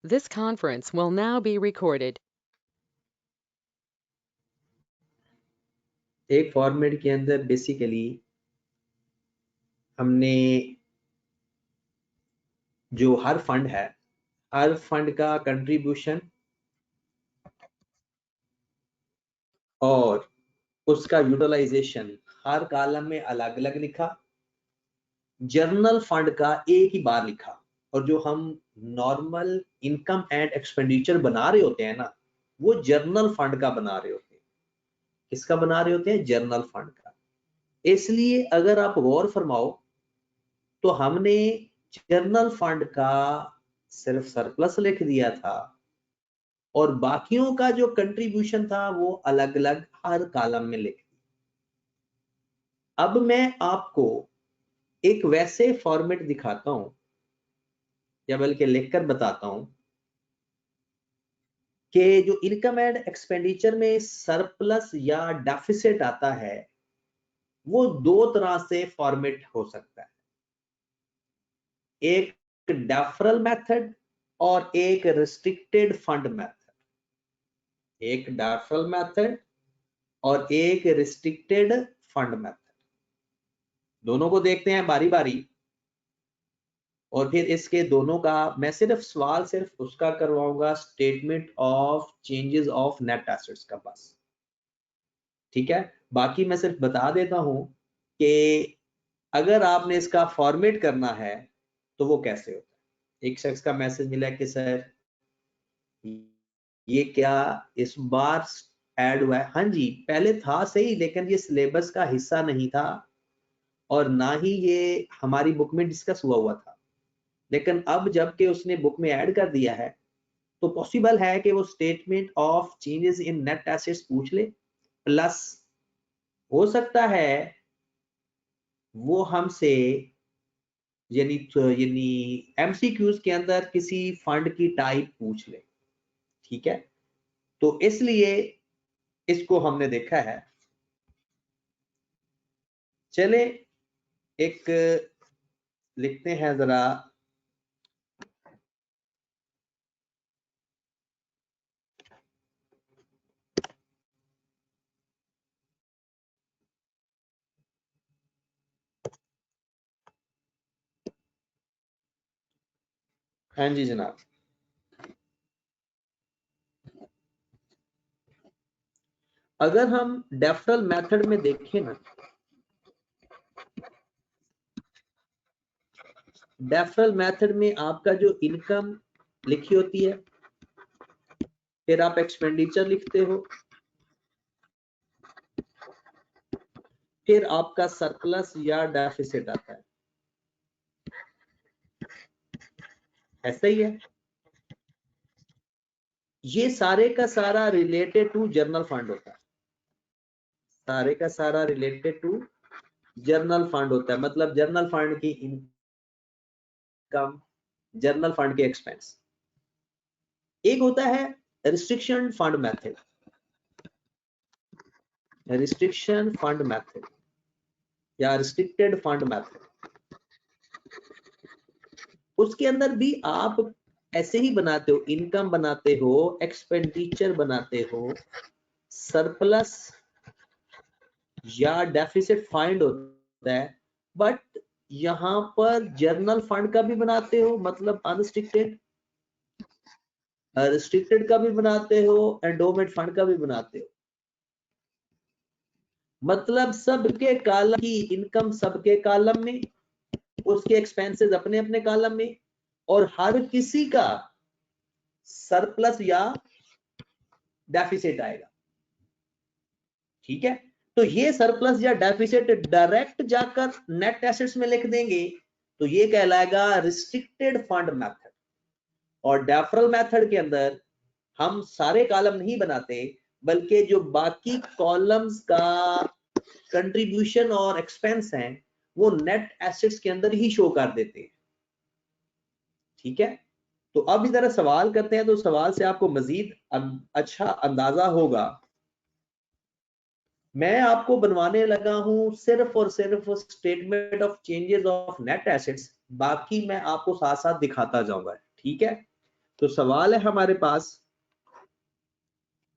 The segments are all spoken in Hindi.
This conference will now be recorded. एक फॉर्मेट के अंदर बेसिकली हमने जो हर फंड है, हर फंड का कंट्रीब्यूशन और उसका यूटिलाइजेशन हर कॉलम में अलग अलग लिखा, जर्नल फंड का एक ही बार लिखा, और जो हम नॉर्मल इनकम एंड एक्सपेंडिचर बना रहे होते हैं ना, वो जर्नल फंड का बना रहे होते हैं। किसका बना रहे होते हैं? जर्नल फंड का। इसलिए अगर आप गौर फरमाओ तो हमने जर्नल फंड का सिर्फ सरप्लस लिख दिया था और बाकियों का जो कंट्रीब्यूशन था वो अलग अलग हर कॉलम में लिख दिया। अब मैं आपको एक वैसे फॉर्मेट दिखाता हूं, या बल्कि लिखकर बताता हूं कि जो इनकम एंड एक्सपेंडिचर में सरप्लस या डेफिसिट आता है वो दो तरह से फॉर्मेट हो सकता है, एक डेफरल मेथड और एक रिस्ट्रिक्टेड फंड मेथड। एक डेफरल मेथड और एक रिस्ट्रिक्टेड फंड मेथड, दोनों को देखते हैं बारी बारी, और फिर इसके दोनों का मैं सवाल सिर्फ उसका करवाऊंगा, statement of changes of net assets का, बस। ठीक है, बाकी मैं सिर्फ बता देता हूं कि अगर आपने इसका फॉर्मेट करना है तो वो कैसे होता है। एक शख्स का मैसेज मिला कि सर ये क्या इस बार ऐड हुआ है? हाँ जी, पहले था सही, लेकिन ये सिलेबस का हिस्सा नहीं था और ना ही ये हमारी बुक में डिस्कस हुआ था, लेकिन अब जबकि उसने बुक में ऐड कर दिया है तो पॉसिबल है कि वो statement of changes in net assets पूछ ले, प्लस हो सकता है वो हमसे यानी एमसीक्यूज के अंदर किसी फंड की टाइप पूछ ले। ठीक है, तो इसलिए इसको हमने देखा है। चले एक लिखते हैं जरा, हाँ जी जनाब। अगर हम डेफरल मेथड में देखें ना, डेफरल मेथड में आपका जो इनकम लिखी होती है, फिर आप एक्सपेंडिचर लिखते हो, फिर आपका सरप्लस या डेफिसिट आता है, ऐसा ही है। ये सारे का सारा रिलेटेड टू जर्नल फंड होता है, सारे का सारा रिलेटेड टू जर्नल फंड होता है, मतलब जर्नल फंड की इनकम, जर्नल फंड के एक्सपेंस। एक होता है restriction fund method, restriction fund method या रिस्ट्रिक्टेड फंड मेथड। उसके अंदर भी आप ऐसे ही बनाते हो, इनकम बनाते हो, एक्सपेंडिचर बनाते हो, सरप्लस या डेफिसिट फाइंड होता है, बट यहां पर जर्नल फंड का भी बनाते हो, मतलब अनरिस्ट्रिक्टेड, रिस्ट्रिक्टेड का भी बनाते हो, एंडोमेंट फंड का भी बनाते हो, मतलब सबके कॉलम की इनकम सबके कॉलम में, उसके एक्सपेंसेस अपने अपने कॉलम में, और हर किसी का सरप्लस या डेफिसिट आएगा। ठीक है, तो ये सरप्लस या डेफिसिट डायरेक्ट जाकर नेट एसेट्स में लिख देंगे तो ये कहलाएगा रिस्ट्रिक्टेड फंड मेथड। और डेफरल मेथड के अंदर हम सारे कॉलम नहीं बनाते, बल्कि जो बाकी कॉलम्स का कंट्रीब्यूशन और एक्सपेंस हैं वो नेट एसेट्स के अंदर ही शो कर देते हैं। ठीक है, तो अब इधर सवाल करते हैं, तो सवाल से आपको मजीद अच्छा अंदाजा होगा। मैं आपको बनवाने लगा हूं सिर्फ और सिर्फ statement of changes of net assets, बाकी मैं आपको साथ साथ दिखाता जाऊंगा। ठीक है, तो सवाल है हमारे पास,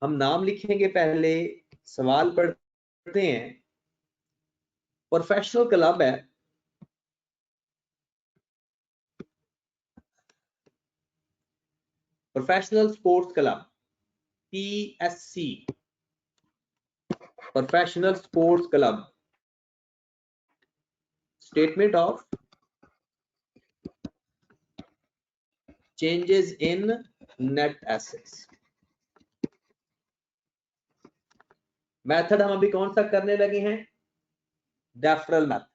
हम नाम लिखेंगे पहले, सवाल पढ़ते हैं। प्रोफेशनल क्लब है, professional sports club, PSC, professional sports club, statement of changes in net assets. Method हम अभी कौन सा करने लगे हैं? Deferral method.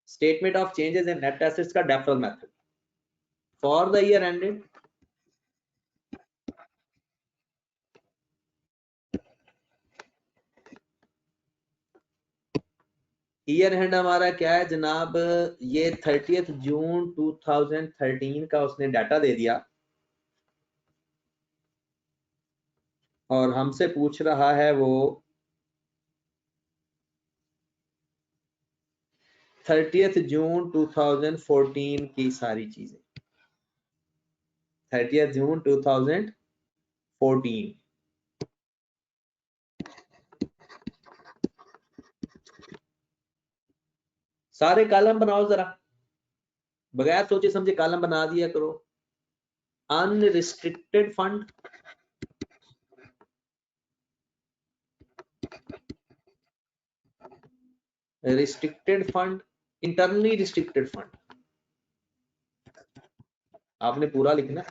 Statement of changes in net assets का deferral method for the year ended year end हमारा क्या है जनाब? ये 30 जून 2013 का उसने डाटा दे दिया और हमसे पूछ रहा है वो 30 जून 2014 की सारी चीजें। 30 जून 2014। सारे कॉलम बनाओ जरा, बगैर सोचे समझे कॉलम बना दिया करो। Unrestricted fund, restricted fund, internally restricted fund आपने पूरा लिखना।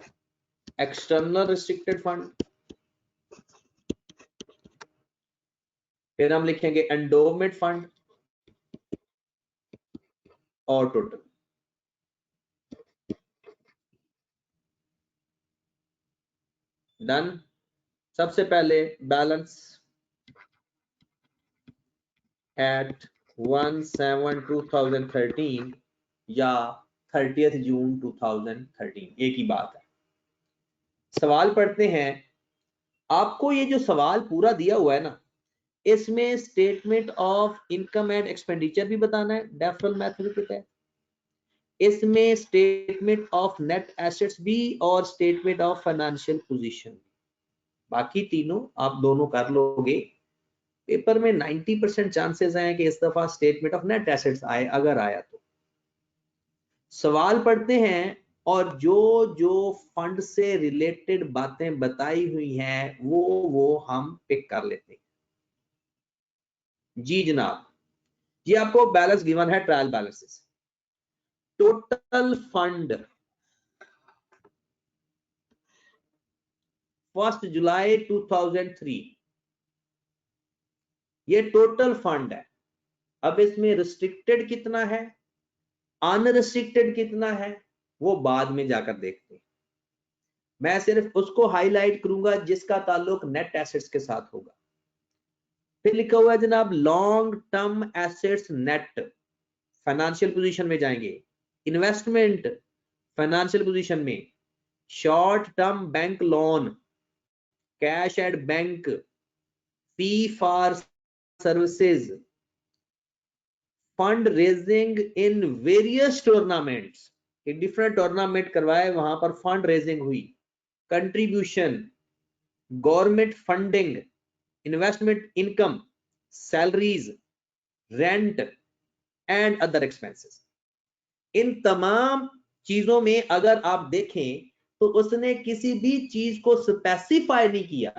एक्सटर्नल रिस्ट्रिक्टेड फंड, फिर हम लिखेंगे एंडोमेंट फंड और टोटल। डन। सबसे पहले बैलेंस एट 1/7/2013 या 30 जून 2013, एक ही बात है। सवाल पढ़ते हैं। आपको ये जो सवाल पूरा दिया हुआ है ना, इसमें statement of income and expenditure भी बताना है डेफरल मेथड के तहत, इसमें स्टेटमेंट ऑफ नेट एसेट्स भी और स्टेटमेंट ऑफ फाइनेंशियल पोजीशन। बाकी तीनों आप दोनों कर लोगे। पेपर में 90% चांसेस हैं कि इस दफा स्टेटमेंट ऑफ नेट एसेट्स आए, अगर आया तो। सवाल पढ़ते हैं और जो जो फंड से रिलेटेड बातें बताई हुई हैं वो हम पिक कर लेते हैं। जी जनाब, ये आपको बैलेंस गिवन है, ट्रायल बैलेंसेस। टोटल फंड 1 जुलाई 2003, ये टोटल फंड है। अब इसमें रिस्ट्रिक्टेड कितना है, अनरिस्ट्रिक्टेड कितना है, वो बाद में जाकर देखते हैं। मैं सिर्फ उसको हाईलाइट करूंगा जिसका ताल्लुक नेट एसेट्स के साथ होगा। फिर लिखा हुआ है जनाब long term assets net, financial position में जाएंगे। इन्वेस्टमेंट फाइनेंशियल पोजीशन में, short term bank loan, cash at bank, fee for services, fund raising in various tournaments, different tournament करवाए वहां पर फंड रेजिंग हुई, contribution, government funding, investment income, salaries, rent and other expenses. इन तमाम चीजों में अगर आप देखें तो उसने किसी भी चीज को स्पेसिफाई नहीं किया,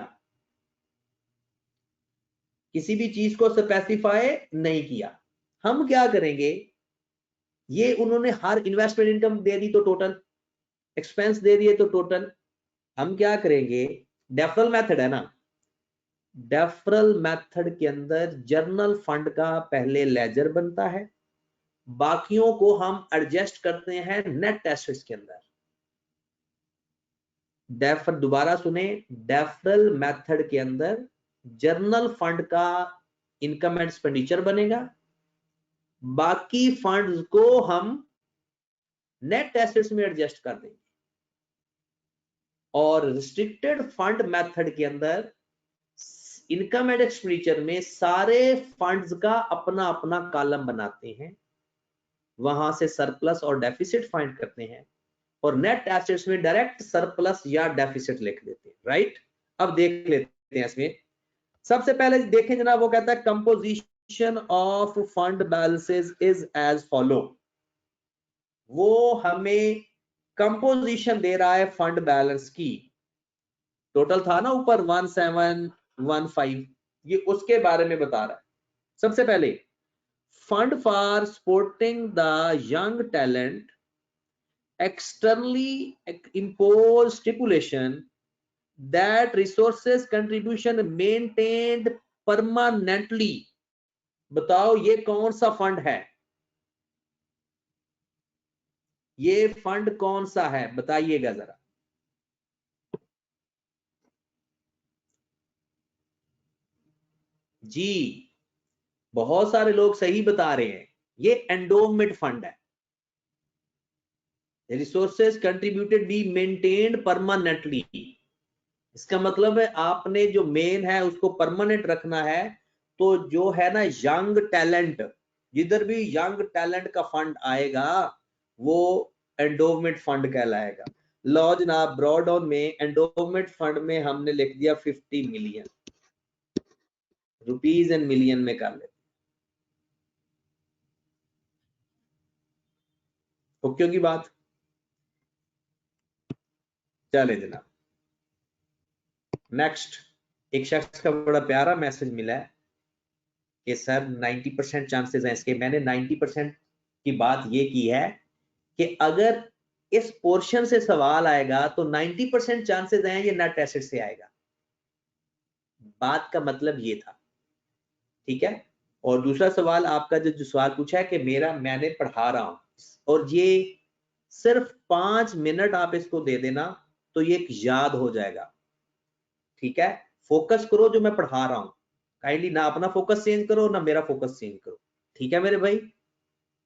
किसी भी चीज को स्पेसिफाई नहीं किया। हम क्या करेंगे, ये उन्होंने हर इन्वेस्टमेंट इनकम दे दी तो टोटल, एक्सपेंस दे दिए तो टोटल। हम क्या करेंगे, डेफरल मेथड है ना, डेफरल मेथड के अंदर जर्नल फंड का पहले लेजर बनता है, बाकियों को हम एडजस्ट करते हैं नेट एसेट्स के अंदर। डेफर, दोबारा सुने, डेफरल मेथड के अंदर जर्नल फंड का इनकम एंड एक्सपेंडिचर बनेगा, बाकी फंड्स को हम नेट एसेट्स में एडजस्ट कर देंगे। और रिस्ट्रिक्टेड फंड मेथड के अंदर इनकम एंड एक्सपेंडिचर में सारे फंड्स का अपना अपना कॉलम बनाते हैं, वहां से सरप्लस और डेफिसिट फाइंड करते हैं, और नेट एसेट्स में डायरेक्ट सरप्लस या डेफिसिट लिख देते हैं, राइट। अब देख लेते हैं इसमें। सबसे पहले देखें जनाब, वो कहता है composition of fund balances is as follow. वो हमें कंपोजिशन दे रहा है फंड बैलेंस की। टोटल था ना ऊपर 1715, ये उसके बारे में बता रहा है। सबसे पहले fund for supporting the young talent, externally imposed stipulation that resources contribution maintained permanently। बताओ ये कौन सा फंड है, ये फंड कौन सा है, बताइएगा जरा। जी बहुत सारे लोग सही बता रहे हैं, ये एंडोमेंट फंड है। Resources contributed be maintained permanently, इसका मतलब है आपने जो मेन है उसको परमानेंट रखना है। तो जो है ना यंग टैलेंट, जिधर भी यंग टैलेंट का फंड आएगा वो एंडोवमेंट फंड कहलाएगा। लो जनाब, ब्रॉडाउन में एंडोवमेंट फंड में हमने लिख दिया 50 मिलियन रुपीज एंड मिलियन में कर लेते, ओके की बात। चले जनाब नेक्स्ट, एक शख्स का बड़ा प्यारा मैसेज मिला है कि सर 90% चांसेस हैं इसके। मैंने 90% की बात ये की है कि अगर इस पोर्शन से सवाल आएगा तो 90% चांसेस हैं ये नेट एसेट से आएगा। बात का मतलब ये था, ठीक है। और दूसरा सवाल आपका जो सवाल पूछा है कि मैंने पढ़ा रहा हूं, और ये सिर्फ 5 मिनट आप इसको दे देना तो ये याद हो जाएगा, ठीक है। फोकस करो जो मैं पढ़ा रहा हूं, काइंडली ना अपना फोकस चेंज करो ना मेरा फोकस चेंज करो, ठीक है मेरे भाई।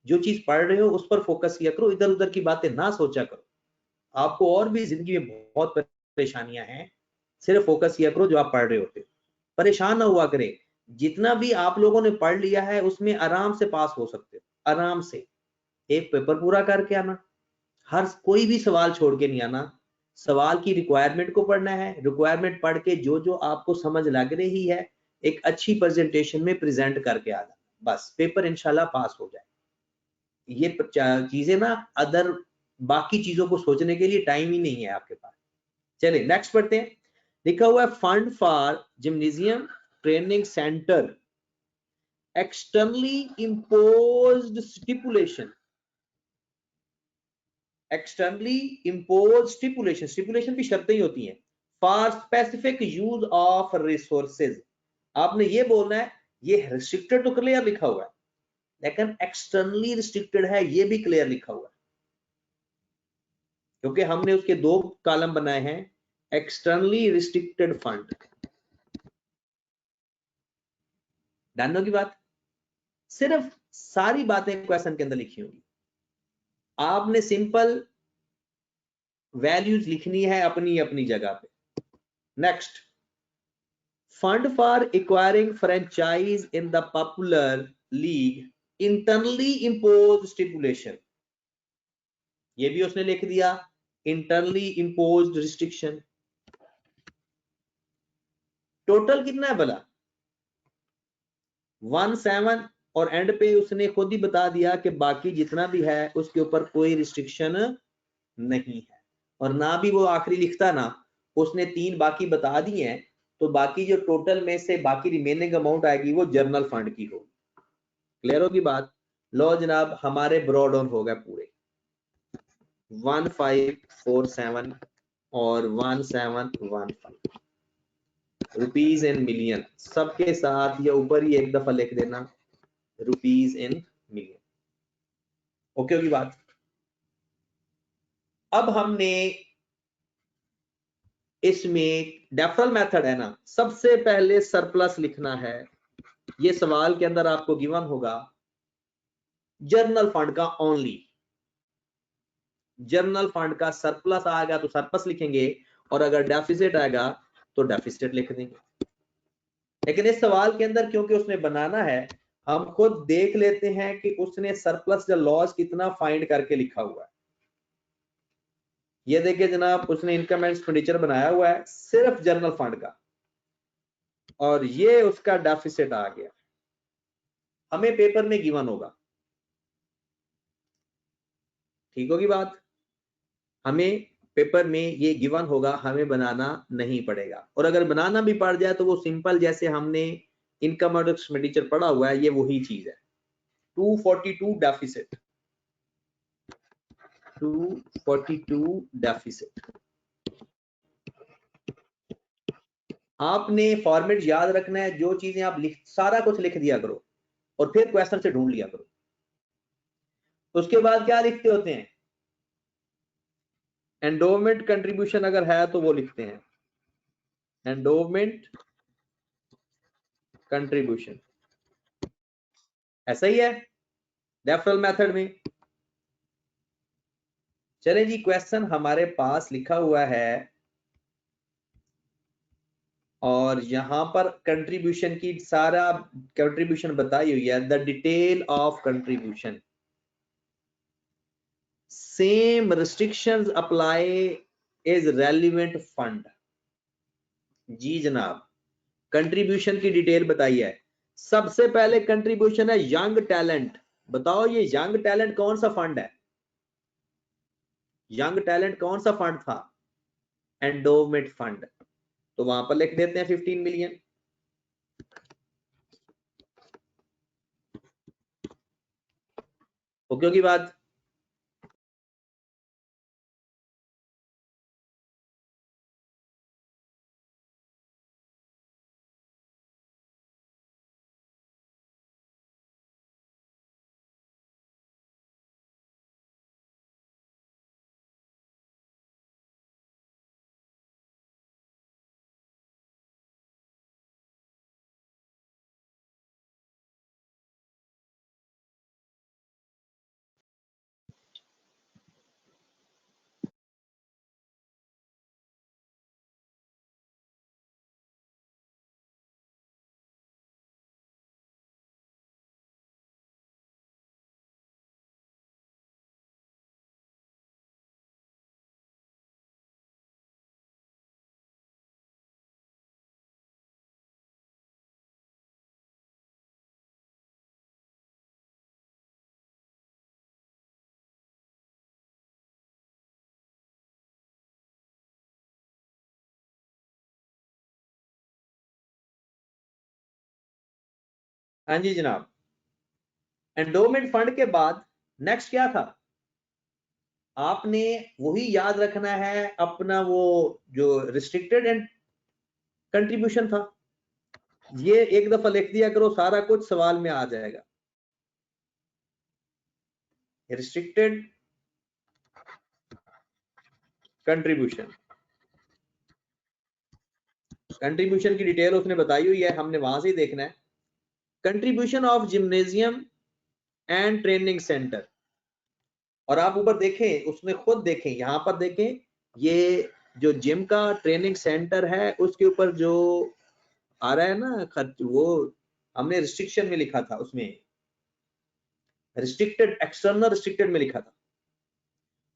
जो चीज पढ़ रहे हो उस पर फोकस किया करो, इधर उधर की बातें ना सोचा करो। आपको और भी जिंदगी में बहुत परेशानियां हैं, सिर्फ फोकस किया करो जो आप पढ़ रहे होते हो। परेशान ना हुआ करे, जितना भी आप लोगों ने पढ़ लिया है उसमें आराम से पास हो सकते हो, आराम से। एक पेपर पूरा करके आना, हर कोई भी सवाल छोड़ के नहीं आना। सवाल की रिक्वायरमेंट को पढ़ना है, रिक्वायरमेंट पढ़ के जो जो आपको समझ लग रही है एक अच्छी प्रेजेंटेशन में प्रेजेंट करके आ जाना, बस पेपर इंशाल्लाह पास हो जाए। ये चीजें ना अदर बाकी चीजों को सोचने के लिए टाइम ही नहीं है आपके पास। चलिए नेक्स्ट पढ़ते हैं। लिखा हुआ है fund for gymnasium training centre externally imposed stipulation, externally imposed stipulation, stipulation की शर्तें ही होती हैं for specific use of resources. आपने ये बोलना है, ये रिस्ट्रिक्टेड तो क्लियर लिखा हुआ है, लेकिन एक्सटर्नली रिस्ट्रिक्टेड है ये भी क्लियर लिखा हुआ है, क्योंकि हमने उसके 2 कॉलम बनाए हैं। एक्सटर्नली रिस्ट्रिक्टेड फंड, जानने की बात, सिर्फ सारी बातें क्वेश्चन के अंदर लिखी होंगी, आपने सिंपल वैल्यूज लिखनी है अपनी अपनी जगह पे। Next, fund for acquiring franchise in the popular league internally impose stipulation, ये भी उसने लिख दिया इंटरनली इम्पोज्ड रिस्ट्रिक्शन। टोटल कितना है भला 17, और एंड पे उसने खुद ही बता दिया कि बाकी जितना भी है उसके ऊपर कोई रिस्ट्रिक्शन नहीं है, और ना भी वो आखिरी लिखता ना, उसने 3 बाकी बता दिए हैं, तो बाकी जो टोटल में से बाकी रिमेनिंग अमाउंट आएगी वो जर्नल फंड की होगी। क्लियर होगी बात। लो जनाब हमारे ब्रॉड ऑन हो गए पूरे 1547 और 1715 रुपीज इन मिलियन, सबके साथ या ऊपर ही एक दफा लिख देना रुपीज इन मिलियन, ओके होगी बात। अब हमने इसमें डेफरल मेथड है ना, सबसे पहले सरप्लस लिखना है। ये सवाल के अंदर आपको गिवन होगा जर्नल फंड का ओनली, जर्नल फंड का सरप्लस आएगा तो सरप्लस लिखेंगे, और अगर डेफिसिट आएगा तो डेफिसिट लिख देंगे। लेकिन इस सवाल के अंदर क्योंकि उसने बनाना है, हम खुद देख लेते हैं कि उसने सरप्लस या लॉस कितना फाइंड करके लिखा हुआ है। ये देखिए जनाब, उसने इनकम एंड एक्सपेंडिचर बनाया हुआ है सिर्फ जनरल फंड का, और ये उसका डेफिसिट आ गया। हमें पेपर में गिवन होगा, ठीक होगी बात, हमें पेपर में ये गिवन होगा, हमें बनाना नहीं पड़ेगा। और अगर बनाना भी पड़ जाए तो वो सिंपल, जैसे हमने इनकम और एक्सपेंडिचर पढ़ा हुआ है, ये वही चीज है। 242 डेफिसिट, 242 डेफिसिट। आपने फॉर्मेट याद रखना है, जो चीजें आप सारा कुछ लिख दिया करो और फिर क्वेश्चन से ढूंढ लिया करो। उसके बाद क्या लिखते होते हैं, एंडोमेंट कंट्रीब्यूशन अगर है तो वो लिखते हैं एंडोमेंट कंट्रीब्यूशन, ऐसा ही है रेफरल मेथड में। चले जी, क्वेश्चन हमारे पास लिखा हुआ है और यहां पर कंट्रीब्यूशन की सारा कंट्रीब्यूशन बताई हुई है। The detail of contribution, same restrictions apply is relevant fund. जी जनाब, कंट्रीब्यूशन की डिटेल बताई है। सबसे पहले कंट्रीब्यूशन है यंग टैलेंट। बताओ ये यंग टैलेंट कौन सा फंड है? यंग टैलेंट कौन सा फंड था? Endowment fund. तो वहां पर लिख देते हैं 15 मिलियन। ओके होगी बात। हाँ जी जनाब, एंडोमेंट फंड के बाद नेक्स्ट क्या था? आपने वही याद रखना है अपना, वो जो रिस्ट्रिक्टेड एंड कंट्रीब्यूशन था, ये एक दफा लिख दिया करो, सारा कुछ सवाल में आ जाएगा। रिस्ट्रिक्टेड कंट्रीब्यूशन, कंट्रीब्यूशन की डिटेल उसने बताई हुई है, हमने वहां से ही देखना है। Contribution of gymnasium and training centre, और आप ऊपर देखें, उसने खुद देखें, यहां पर देखें, ये जो जिम का ट्रेनिंग सेंटर है उसके ऊपर जो आ रहा है ना खर्च, वो हमने रिस्ट्रिक्शन में लिखा था, उसमें रिस्ट्रिक्टेड, एक्सटर्नल रिस्ट्रिक्टेड में लिखा था,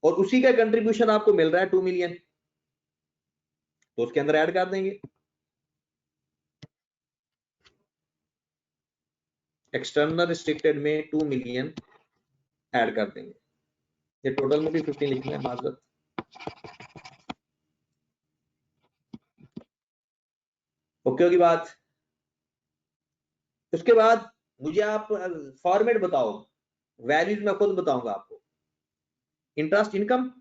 और उसी का कंट्रीब्यूशन आपको मिल रहा है 2 मिलियन, तो उसके अंदर ऐड कर देंगे। एक्सटर्नल रिस्ट्रिक्टेड में 2 मिलियन ऐड कर देंगे। ये टोटल में भी 15 लिखना है, माजरत। ओके होगी बात। उसके बाद मुझे आप फॉर्मेट बताओ, वैल्यूज मैं खुद बताऊंगा आपको। इंटरेस्ट इनकम,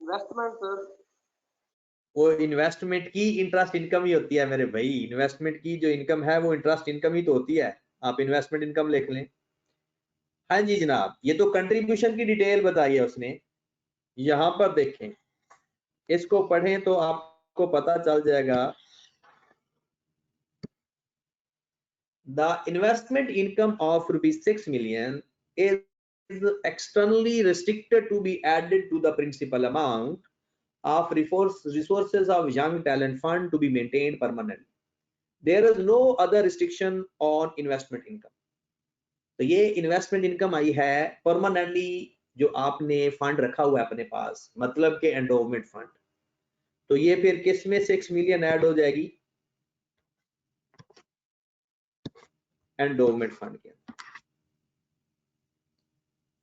इन्वेस्टमेंट सर, वो इन्वेस्टमेंट की इंटरेस्ट इनकम ही होती है मेरे भाई। इन्वेस्टमेंट की जो इनकम है वो इंटरेस्ट इनकम ही तो होती है, आप इन्वेस्टमेंट इनकम लिख लें। हाँ जी जनाब, ये तो कंट्रीब्यूशन की डिटेल बताई है उसने, यहां पर देखें, इसको पढ़ें तो आपको पता चल जाएगा। The investment income of ₹6 million is externally restricted to be added to the principal amount of resources of young talent fund to be maintained permanently. There is no other restriction on investment income. तो ये इन्वेस्टमेंट इनकम आई है परमानेंटली जो आपने फंड रखा हुआ है अपने पास, मतलब के एंडोवमेंट फंड। तो ये फिर किस में 6 मिलियन ऐड हो जाएगी? एंडोवमेंट फंड के अंदर।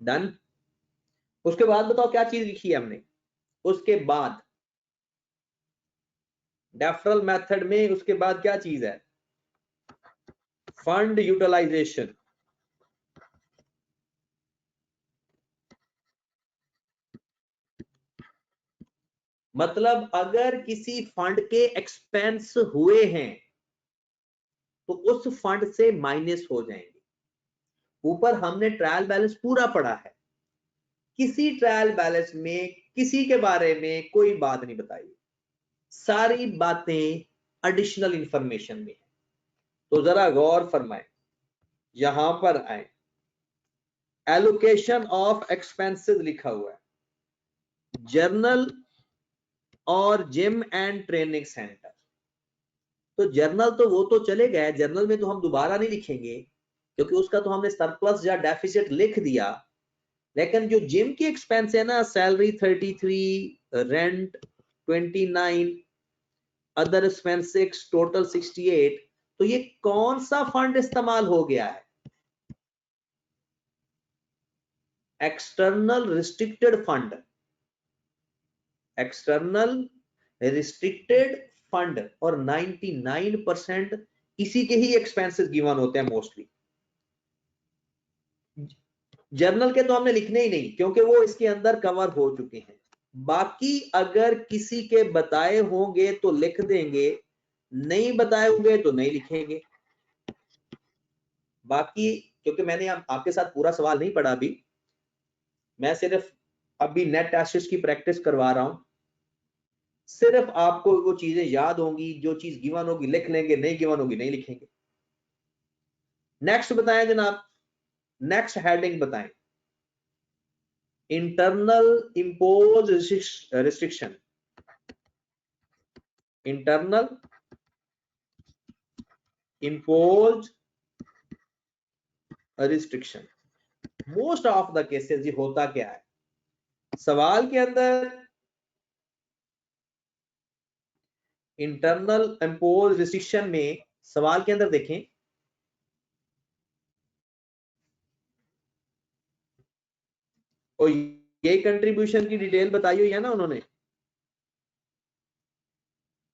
डन। उसके बाद बताओ क्या चीज लिखी है हमने? उसके बाद डेफरल मेथड में उसके बाद क्या चीज है? Fund utilisation. मतलब अगर किसी फंड के एक्सपेंस हुए हैं तो उस फंड से माइनस हो जाएंगे। ऊपर हमने ट्रायल बैलेंस पूरा पढ़ा है, किसी ट्रायल बैलेंस में किसी के बारे में कोई बात नहीं बताई, सारी बातें एडिशनल इंफॉर्मेशन में है। तो जरा गौर फरमाएं, यहां पर आए, एलोकेशन ऑफ एक्सपेंसेस लिखा हुआ है, जर्नल और जिम एंड ट्रेनिंग सेंटर। तो जर्नल तो वो तो चले गए, जर्नल में तो हम दोबारा नहीं लिखेंगे क्योंकि उसका तो हमने सरप्लस या डेफिसिट लिख दिया। लेकिन जो जिम की एक्सपेंस है ना, salary 33, rent 29, other expenses total 68, तो ये कौन सा फंड इस्तेमाल हो गया है? External restricted fund. External restricted fund, और 99% इसी के ही एक्सपेंसेस गिवन होते हैं मोस्टली। जर्नल के तो हमने लिखने ही नहीं क्योंकि वो इसके अंदर कवर हो चुके हैं। बाकी अगर किसी के बताए होंगे तो लिख देंगे, नहीं बताए होंगे तो नहीं लिखेंगे। बाकी क्योंकि मैंने आपके साथ पूरा सवाल नहीं पढ़ा अभी, मैं सिर्फ अभी नेट टेस्ट की प्रैक्टिस करवा रहा हूं। सिर्फ आपको वो चीजें याद होंगी, जो चीज गिवन होगी लिख लेंगे, नहीं गिवन होगी नहीं लिखेंगे। नेक्स्ट बताएं जनाब, नेक्स्ट हेडिंग बताएं, internal impose restriction. Internal impose restriction. Most of the cases ये होता क्या है? सवाल के अंदर इंटरनल इम्पोज रिस्ट्रिक्शन में, सवाल के अंदर देखें, और ये कंट्रीब्यूशन की डिटेल बताई हुई है ना उन्होंने,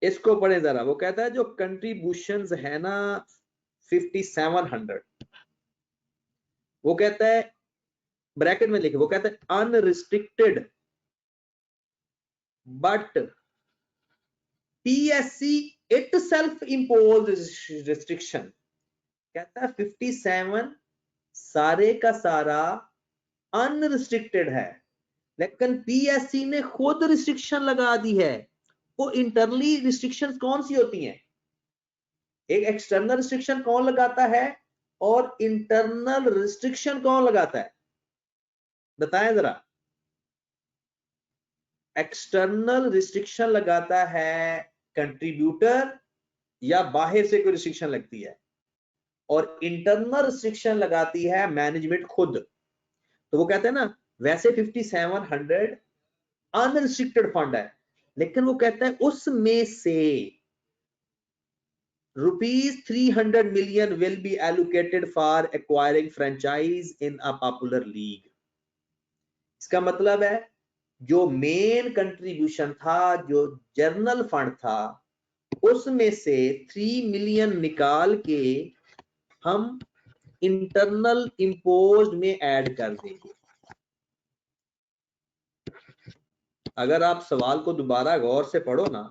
इसको पढ़े जरा। वो कहता है जो कंट्रीब्यूशंस है ना 5700, वो कहता है ब्रैकेट में लिखे, वो कहता है unrestricted but PSC it self impose restriction. कहता है 57 सारे का सारा अनरिस्ट्रिक्टेड है, लेकिन पीएससी ने खुद रिस्ट्रिक्शन लगा दी है। वो इंटरनली रिस्ट्रिक्शंस कौन सी होती हैं? एक एक्सटर्नल रिस्ट्रिक्शन कौन लगाता है और इंटरनल रिस्ट्रिक्शन कौन लगाता है? बताएं जरा। एक्सटर्नल रिस्ट्रिक्शन लगाता है कंट्रीब्यूटर या बाहर से कोई रिस्ट्रिक्शन लगती है, और इंटरनल रिस्ट्रिक्शन लगाती है मैनेजमेंट खुद। तो वो कहते हैं ना, वैसे 5700 अनरिस्ट्रिक्टेड फंड है, लेकिन वो कहता है उसमें से ₹300 million will be allocated for acquiring franchise in a popular league। इसका मतलब है जो मेन कंट्रीब्यूशन था, जो जर्नल फंड था, उसमें से 3 मिलियन निकाल के हम इंटरनल इम्पोज में ऐड कर देंगे। अगर आप सवाल को दोबारा गौर से पढ़ो ना,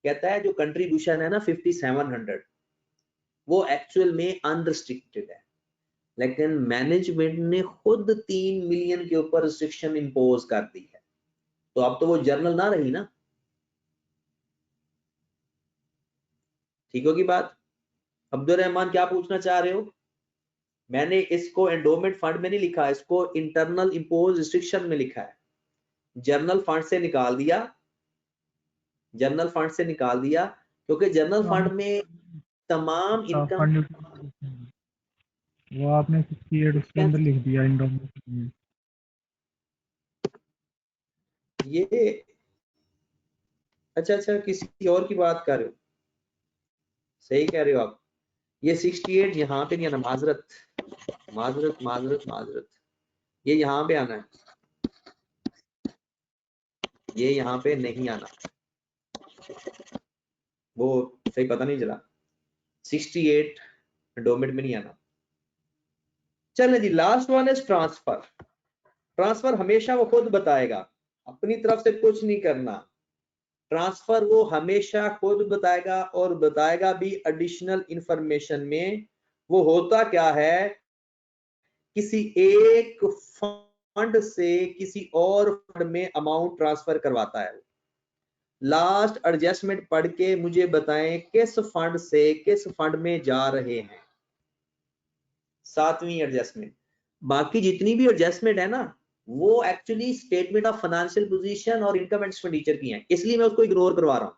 कहता है जो कंट्रीब्यूशन है ना 5700, वो एक्चुअल में अनरिस्ट्रिक्टेड है, लेकिन मैनेजमेंट ने खुद 3 मिलियन के ऊपर रिस्ट्रिक्शन इंपोज कर दी है। तो अब तो वो जर्नल ना रही ना। ठीक होगी बात? अब्दुल रहमान क्या पूछना चाह रहे हो? मैंने इसको एंडोमेंट फंड में नहीं लिखा, इसको इंटरनल इंपोज रिस्ट्रिक्शन में लिखा है। जर्नल फंड से निकाल दिया, जनरल फंड से निकाल दिया, क्योंकि जनरल फंड में तमाम इनकम, वो आपने 68 उसके अंदर लिख दिया इंडोमेंट में। ये अच्छा किसी और की बात कर रहे हो, सही कह रहे हो आप। ये 68 यहाँ पे नहीं आना, माजरत माजरत माजरत माजरत, ये यहाँ पे आना है, ये यहाँ पे नहीं आना, वो सही पता नहीं चला, 68 डोमेट में नहीं आना। चलें जी, last one is transfer. Transfer हमेशा वो खुद बताएगा, अपनी तरफ से कुछ नहीं करना। ट्रांसफर वो हमेशा खुद बताएगा, और बताएगा भी एडिशनल इंफॉर्मेशन में। वो होता क्या है, किसी एक फंड से किसी और फंड में अमाउंट ट्रांसफर करवाता है। लास्ट एडजस्टमेंट पढ़ के मुझे बताएं किस फंड से किस फंड में जा रहे हैं, 7वीं एडजस्टमेंट। बाकी जितनी भी एडजस्टमेंट है ना, वो actually statement of financial position और इनकम एंड एक्सपेंडिचर की हैं, इसलिए मैं उसको इग्नोर करवा रहा हूं।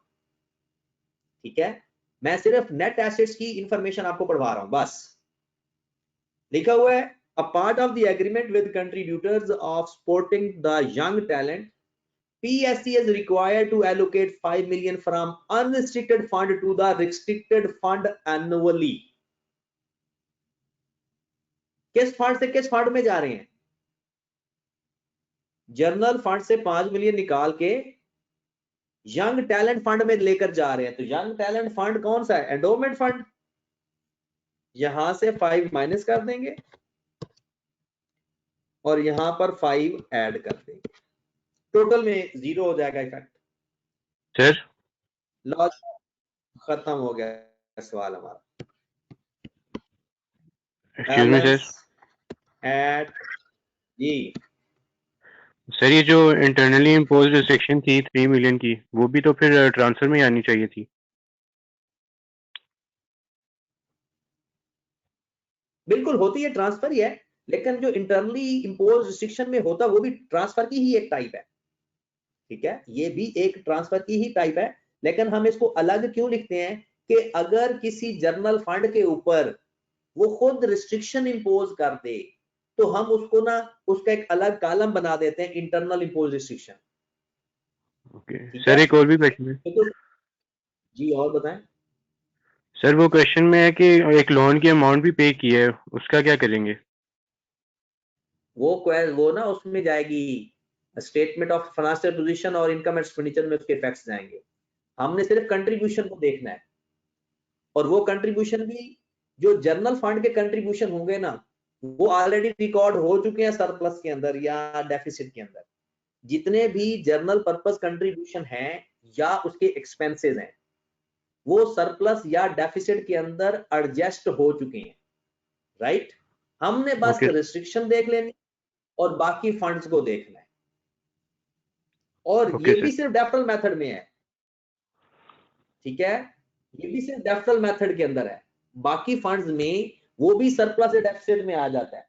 ठीक है, मैं सिर्फ नेट एसेट्स की इंफॉर्मेशन आपको पढ़वा रहा हूं बस। लिखा हुआ है, a part of the agreement with contributors of supporting the young talent, PSC is required to allocate 5 million from unrestricted fund to the restricted fund annually. किस फंड से किस फंड में जा रहे हैं? जनरल फंड से 5 मिलियन निकाल के यंग टैलेंट फंड में लेकर जा रहे हैं। तो यंग टैलेंट फंड कौन सा है? Endowment fund. यहां से 5 माइनस कर देंगे और यहां पर 5 ऐड कर देंगे, टोटल में 0 हो जाएगा इफेक्ट। सर लॉस खत्म हो गया सवाल हमारा। एक्सक्यूज मी सर, एट जी, सर ये जो इंटरनली इम्पोज्ड रिस्ट्रिक्शन थी 3 मिलियन की, वो भी तो फिर ट्रांसफर में आनी चाहिए थी। बिल्कुल होती है, ट्रांसफर ही है, लेकिन जो इंटरनली इम्पोज रिस्ट्रिक्शन में होता वो भी ट्रांसफर की ही एक टाइप है। ठीक है, ये भी एक ट्रांसफर की ही टाइप है, लेकिन हम इसको अलग क्यों लिखते हैं कि अगर किसी जर्नल फंड के ऊपर वो खुद रिस्ट्रिक्शन इम्पोज कर दे तो हम उसको ना, उसका एक अलग कॉलम बना देते हैं, internal impose restriction. Okay sir, एक और भी क्वेश्चन है। तो जी और बताएं सर वो क्वेश्चन में है कि एक लोन की अमाउंट भी पे की है, उसका क्या करेंगे? वो ना उसमें जाएगी, स्टेटमेंट ऑफ फाइनेंशियल पोजीशन और इनकम एंड एक्सपेंडिचर में उसके इफेक्ट्स जाएंगे। हमने सिर्फ कंट्रीब्यूशन को देखना है, और वो कंट्रीब्यूशन भी जो जनरल फंड के कंट्रीब्यूशन होंगे ना, वो ऑलरेडी रिकॉर्ड हो चुके हैं सरप्लस के अंदर या डेफिसिट के अंदर। जितने भी जनरल पर्पस कंट्रीब्यूशन हैं या उसके एक्सपेंसेस हैं, वो सरप्लस या डेफिसिट के अंदर एडजस्ट हो चुके हैं। राइट, हमने बस रिस्ट्रिक्शन देख लेनी और बाकी फंड्स को देखना है, और ये भी सिर्फ डेफरल मेथड में है। ठीक है, ये भी सिर्फ डेफरल मेथड के अंदर है, बाकी फंड्स में वो भी सरप्लस या डेफिसिट में आ जाता है।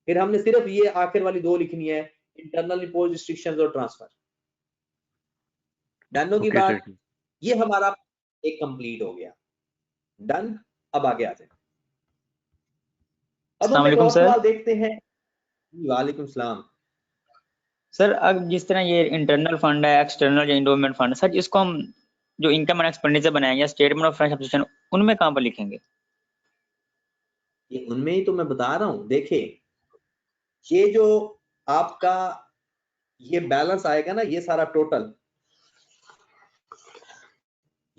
फिर हमने सिर्फ ये आखिर वाली 2 लिखनी है, इंटरनल इम्पोज रिस्ट्रिक्शंस और ट्रांसफर। डन की बात, ये हमारा एक कंप्लीट हो गया। डन, अब आगे आ जाए। अब हम एक और सवाल देखते हैं। वालेकुम सलाम सर। अब जिस तरह ये इंटरनल फंड है, एक्सटर्नल या एंडोमेंट फंड, सर इसको हम जो इनकम एंड एक्सपेंडिचर बनाएंगे या स्टेटमेंट ऑफ फाइनेंशियल पोजीशन, उनमें कहां पर लिखेंगे? ये उनमें ही तो मैं बता रहा हूं। देखिए, ये जो आपका ये बैलेंस आएगा ना, ये सारा टोटल,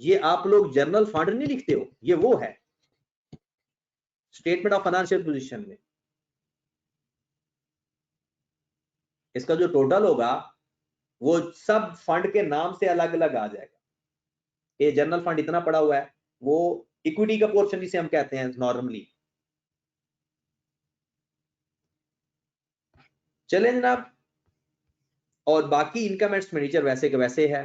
ये आप लोग जनरल फंड नहीं लिखते हो, ये वो है स्टेटमेंट ऑफ फाइनेंशियल पोजीशन में। इसका जो टोटल होगा वो सब फंड के नाम से अलग अलग आ जाएगा। ये जनरल फंड इतना पड़ा हुआ है, वो इक्विटी का पोर्शन जिसे हम कहते हैं नॉर्मली। चलें जनाब, और बाकी इनकम एंड एक्सपेंडिचर वैसे के वैसे है।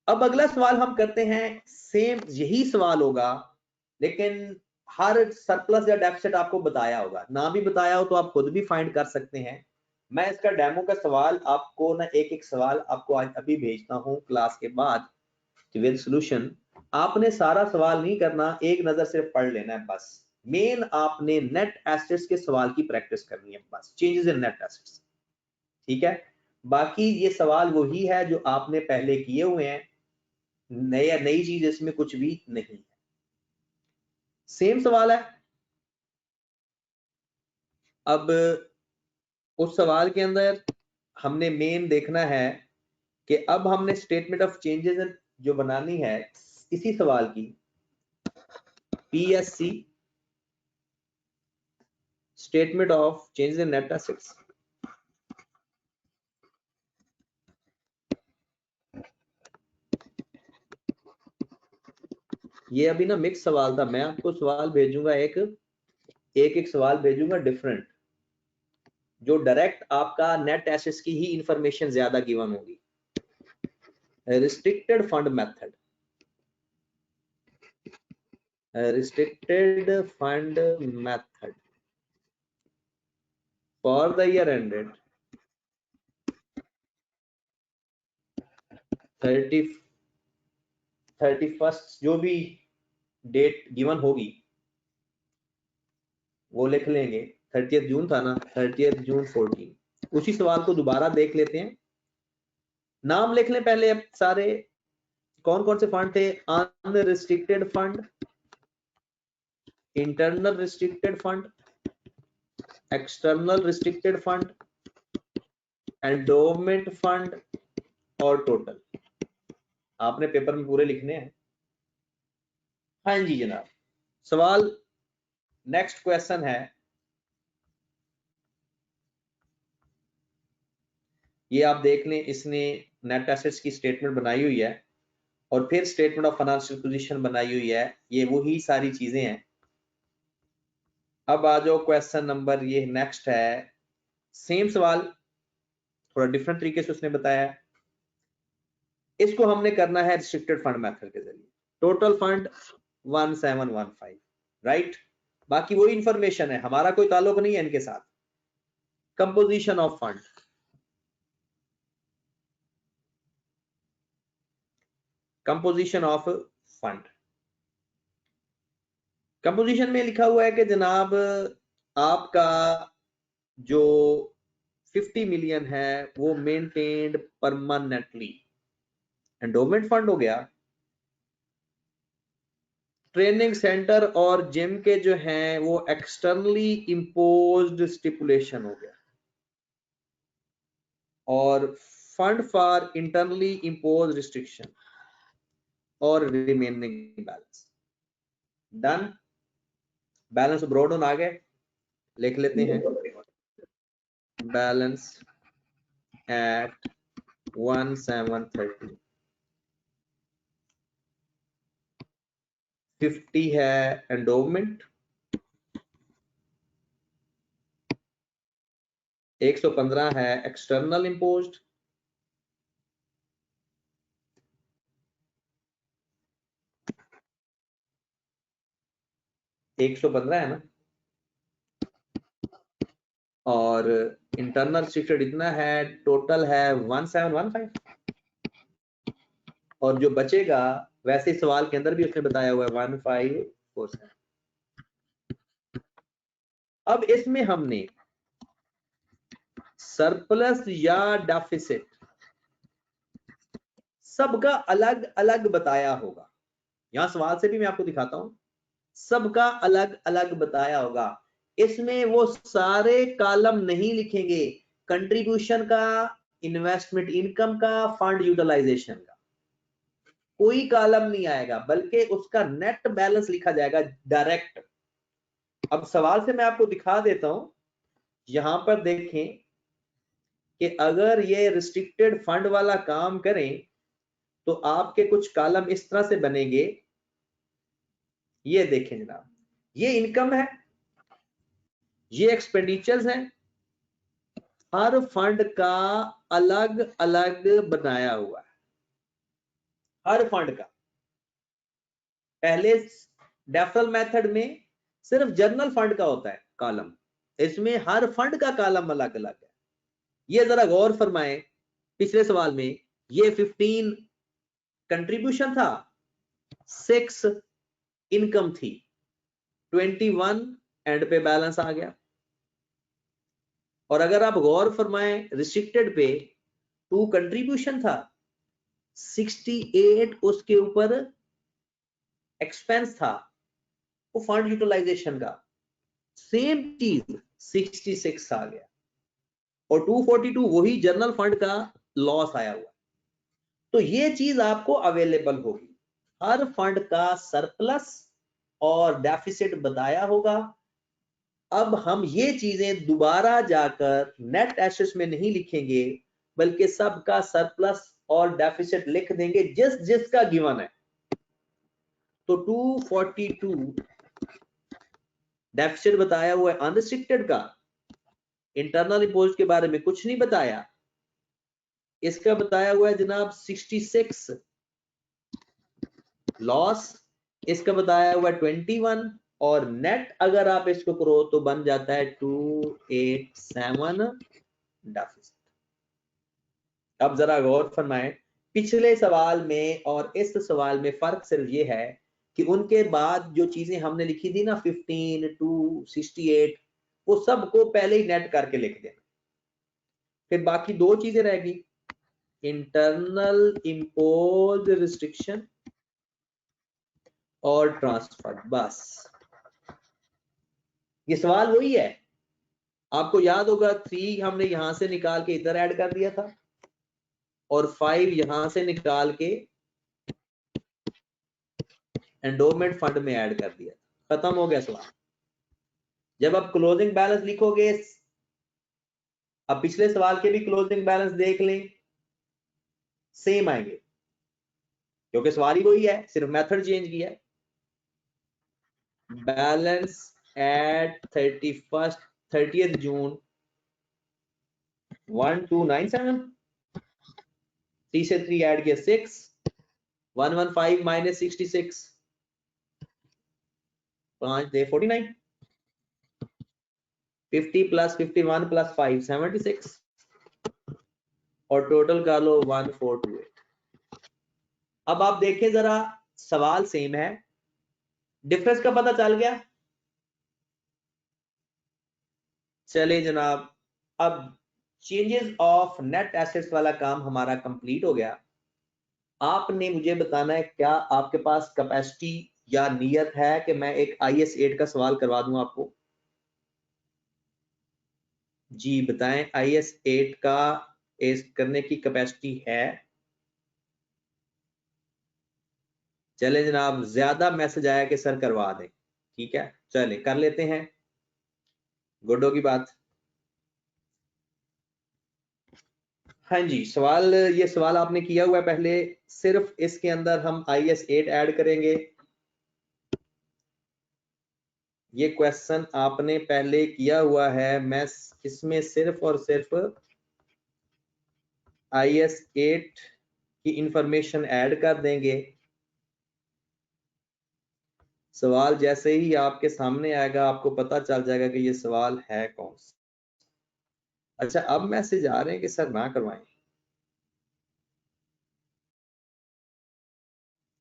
अब अगला सवाल हम करते हैं, सेम यही सवाल होगा, लेकिन हर सरप्लस या डेफिसिट आपको बताया होगा, ना भी बताया हो तो आप खुद भी फाइंड कर सकते हैं। मैं इसका डेमो का सवाल आपको ना एक एक सवाल आपको आज अभी भेजता हूं क्लास के बाद विद सॉल्यूशन। आपने सारा सवाल नहीं करना, एक नजर सिर्फ पढ़ लेना है बस। मेन आपने नेट एसेट्स के सवाल की प्रैक्टिस करनी है बस, चेंजेस इन नेट एसेट्स, ठीक है। बाकी ये सवाल वही है जो आपने पहले किए हुए हैं, नई चीज इसमें कुछ भी नहीं है, सेम सवाल है। अब उस सवाल के अंदर हमने मेन देखना है कि अब हमने स्टेटमेंट ऑफ चेंजेस जो बनानी है इसी सवाल की, PSC statement of changes in net assets. ये अभी ना मिक्स सवाल था, मैं आपको सवाल भेजूंगा एक सवाल भेजूंगा डिफरेंट, जो डायरेक्ट आपका नेट एसेट्स की ही इंफॉर्मेशन ज्यादा गिवन होगी। Restricted fund method, restricted fund method for the year ended 31st, जो भी डेट गिवन होगी वो लिख लेंगे। 30 जून था ना, 30 जून 14। उसी सवाल को दोबारा देख लेते हैं, नाम लिख लें पहले अब सारे, कौन कौन से फंड थे। Unrestricted fund, internal restricted fund, external restricted fund, endowment fund और टोटल। आपने पेपर में पूरे लिखने हैं। हाँ जी जनाब, सवाल नेक्स्ट क्वेश्चन है, ये आप देख लें, इसने नेट एसेट्स की स्टेटमेंट बनाई हुई है और फिर स्टेटमेंट ऑफ फाइनेंशियल पोजीशन बनाई हुई है, ये वही सारी चीजें हैं। अब आ जाओ क्वेश्चन नंबर, ये नेक्स्ट है, सेम सवाल थोड़ा डिफरेंट तरीके से उसने बताया है। इसको हमने करना है रिस्ट्रिक्टेड फंड मेथड के जरिए। Total fund 1715, right. बाकी वही इंफॉर्मेशन है, हमारा कोई ताल्लुक नहीं है इनके साथ। Composition of fund, composition of fund, composition में लिखा हुआ है कि जनाब आपका जो 50 मिलियन है वो मेंटेन्ड परमानेंटली, एंडोमेंट फंड हो गया। ट्रेनिंग सेंटर और जिम के जो हैं वो एक्सटर्नली इम्पोज्ड स्टिपुलेशन हो गया, और fund for internally impose restriction और remaining balance done. Balance brought on आ गए, लिख लेते हैं। बैलेंस एट 1730, 50 है एंडोमेंट, 115 है एक्सटर्नल इम्पोज्ड, 115 है ना, और इंटरनल रिस्ट्रिक्टेड इतना है, टोटल है 1715। और जो बचेगा वैसे सवाल के अंदर भी उसने बताया हुआ है 1547। अब इसमें हमने सरप्लस या डेफिसिट सबका अलग अलग बताया होगा। यहां सवाल से भी मैं आपको दिखाता हूं, सबका अलग अलग बताया होगा। इसमें वो सारे कॉलम नहीं लिखेंगे, कंट्रीब्यूशन का, इन्वेस्टमेंट इनकम का, फंड यूटिलाइजेशन का, कोई कॉलम नहीं आएगा, बल्कि उसका नेट बैलेंस लिखा जाएगा डायरेक्ट। अब सवाल से मैं आपको दिखा देता हूं, यहां पर देखें कि अगर ये रिस्ट्रिक्टेड फंड वाला काम करें तो आपके कुछ कॉलम इस तरह से बनेंगे। ये देखें जनाब, ये इनकम है, ये एक्सपेंडिचर्स हैं, हर फंड का अलग अलग बनाया हुआ है, हर फंड का। पहले डेफरल मेथड में सिर्फ जनरल फंड का होता है कॉलम, इसमें हर फंड का कॉलम अलग अलग है। ये जरा गौर फरमाएं, पिछले सवाल में ये 15 कंट्रीब्यूशन था, 6 इनकम थी, 21 एंड पे बैलेंस आ गया। और अगर आप गौर फरमाएं रिस्ट्रिक्टेड पे 2 कंट्रीब्यूशन था, 68 उसके ऊपर एक्सपेंस था, वो फंड यूटिलाइजेशन का, सेम चीज 66 आ गया, और 242 वही जनरल फंड का लॉस आया हुआ। तो ये चीज आपको अवेलेबल होगी, हर फंड का सरप्लस और डेफिसिट बताया होगा। अब हम ये चीजें दोबारा जाकर नेट एसेट्स में नहीं लिखेंगे, बल्कि सबका सरप्लस और डेफिसिट लिख देंगे जिस जिसका गिवन है। तो 242 डेफिसिट बताया हुआ है अनरिस्ट्रिक्टेड का, इंटरनल इंपोज के बारे में कुछ नहीं बताया, इसका बताया हुआ है जनाब 66 लॉस, इसका बताया हुआ 21, और नेट अगर आप इसको करो तो बन जाता है 287 डेफिसिट। अब जरा गौर फरमाएं, पिछले सवाल में और इस सवाल में फर्क सिर्फ ये है कि उनके बाद जो चीजें हमने लिखी थी ना 15 2 68, वो सबको पहले ही नेट करके लिख देना, फिर बाकी 2 चीजें रहेगी, इंटरनल इंपोज रिस्ट्रिक्शन और ट्रांसफर, बस। ये सवाल वही है, आपको याद होगा 3 हमने यहां से निकाल के इधर ऐड कर दिया था, और 5 यहां से निकाल के एंडोमेंट फंड में ऐड कर दिया, खत्म हो गया सवाल। जब आप क्लोजिंग बैलेंस लिखोगे, अब पिछले सवाल के भी क्लोजिंग बैलेंस देख लें, सेम आएंगे, क्योंकि सवाल ही वही है, सिर्फ मेथड चेंज किया है। बैलेंस एट 30th June 1297, 3 से 3 ऐड किया 6, 115 माइनस 66, 5 दे 49, 50 प्लस 51 प्लस 5 76, और टोटल कर लो 1428। अब आप देखें जरा, सवाल सेम है, डिफरेंस का पता चल गया। चले जनाब, अब चेंजेस ऑफ नेट एसेट्स वाला काम हमारा कंप्लीट हो गया। आपने मुझे बताना है क्या आपके पास कैपेसिटी या नियत है कि मैं एक IS 8 का सवाल करवा दूं आपको? जी बताएं, IS 8 का इस करने की कैपेसिटी है? चले जनाब, ज्यादा मैसेज आया कि सर करवा दें, ठीक है, चले कर लेते हैं, गुड्डो की बात। हाँ जी, सवाल, ये सवाल आपने किया हुआ है पहले, सिर्फ इसके अंदर हम IS 8 ऐड करेंगे। ये क्वेश्चन आपने पहले किया हुआ है, मैं इसमें सिर्फ और सिर्फ IS 8 की इंफॉर्मेशन ऐड कर देंगे। सवाल जैसे ही आपके सामने आएगा आपको पता चल जाएगा कि ये सवाल है कौन सा। अच्छा, अब मैसेज आ रहे हैं कि सर ना करवाएं।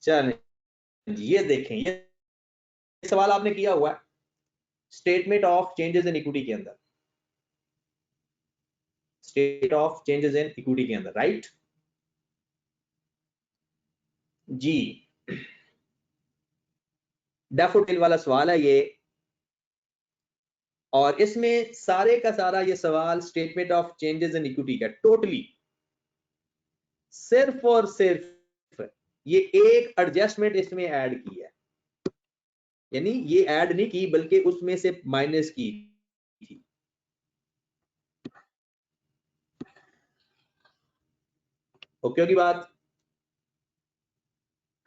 चलें, ये देखें, ये सवाल आपने किया हुआ है statement of changes in equity के अंदर, state of changes in equity के अंदर, राइट जी। डैफोडिल वाला सवाल है ये, और इसमें सारे का सारा ये सवाल statement of changes in equity का, टोटली सिर्फ और सिर्फ ये एक एडजस्टमेंट इसमें ऐड की है, यानी ये ऐड नहीं की बल्कि उसमें से माइनस की थी। ओके की बात?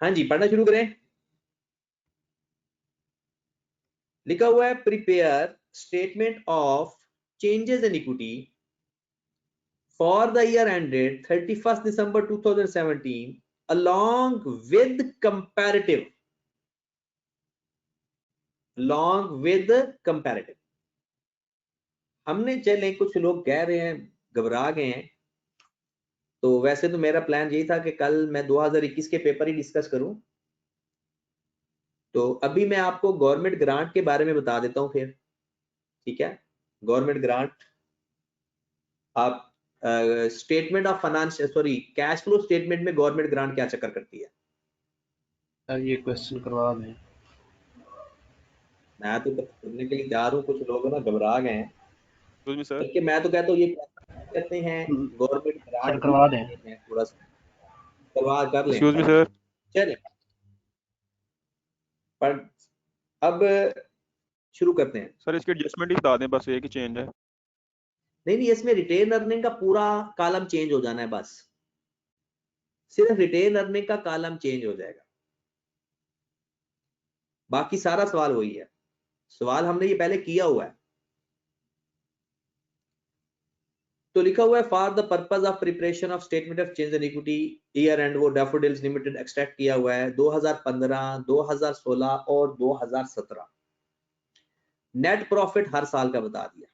हाँ जी, पढ़ना शुरू करें। लिखा हुआ है prepare statement of changes in equity for the year ended 31st December 2017 along with comparative हमने, चले कुछ लोग कह रहे हैं घबरा गए हैं। तो वैसे तो मेरा प्लान यही था कि कल मैं 2021 के पेपर ही डिस्कस करूं, तो अभी मैं आपको गवर्नमेंट ग्रांट के बारे में बता देता हूं फिर, ठीक है। गवर्नमेंट ग्रांट, आप statement of finance, sorry cash flow statement में गवर्नमेंट ग्रांट क्या चक्कर करती है। सर ये क्वेश्चन करवा दें। मैं तो करने के लिए तैयार हूँ, कुछ लोग ना घबरा गए हैं, सर बल्कि मैं तो कहता हूँ ये कहते हैं गवर्नमेंट सर ग्रांट करवा दें। थोड़ा सा करवा कर लें। एक्सक्यूज मी सर, चले पर अब शुरू करते हैं। सर इसकी एडजस्टमेंट ही बता दें, बस एक ही चेंज है। नहीं, इसमें रिटेन अर्निंग का पूरा कॉलम चेंज हो जाना है, बस सिर्फ रिटेन अर्निंग का कॉलम चेंज हो जाएगा, बाकी सारा सवाल वही है। सवाल हमने ये पहले किया हुआ है। तो लिखा हुआ है for the purpose of preparation of statement of change in equity year and, वो डैफोडिल्स लिमिटेड एक्सट्रैक्ट किया हुआ है 2015, 2016 और 2017। नेट प्रॉफिट हर साल का बता दिया,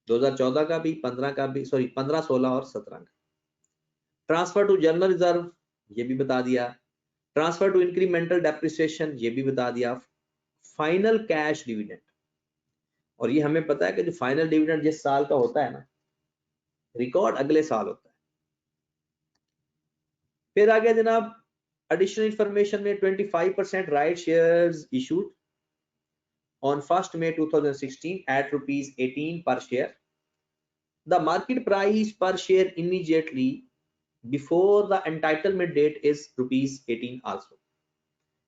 2014 का भी, 15 का भी, सॉरी 15, 16 और 17 का। ट्रांसफर टू जनरल रिजर्व ये भी बता दिया, ट्रांसफर टू इंक्रीमेंटल डेप्रिसिएशन ये भी बता दिया, फाइनल कैश डिविडेंड, और ये हमें पता है कि जो फाइनल डिविडेंड जिस साल का होता है ना, रिकॉर्ड अगले साल होता है। फिर आगे जनाब एडिशनल इंफॉर्मेशन में 25% right shares issued on 1st May 2016 at ₹18 per share. The market price per share immediately before the entitlement date is ₹18 also.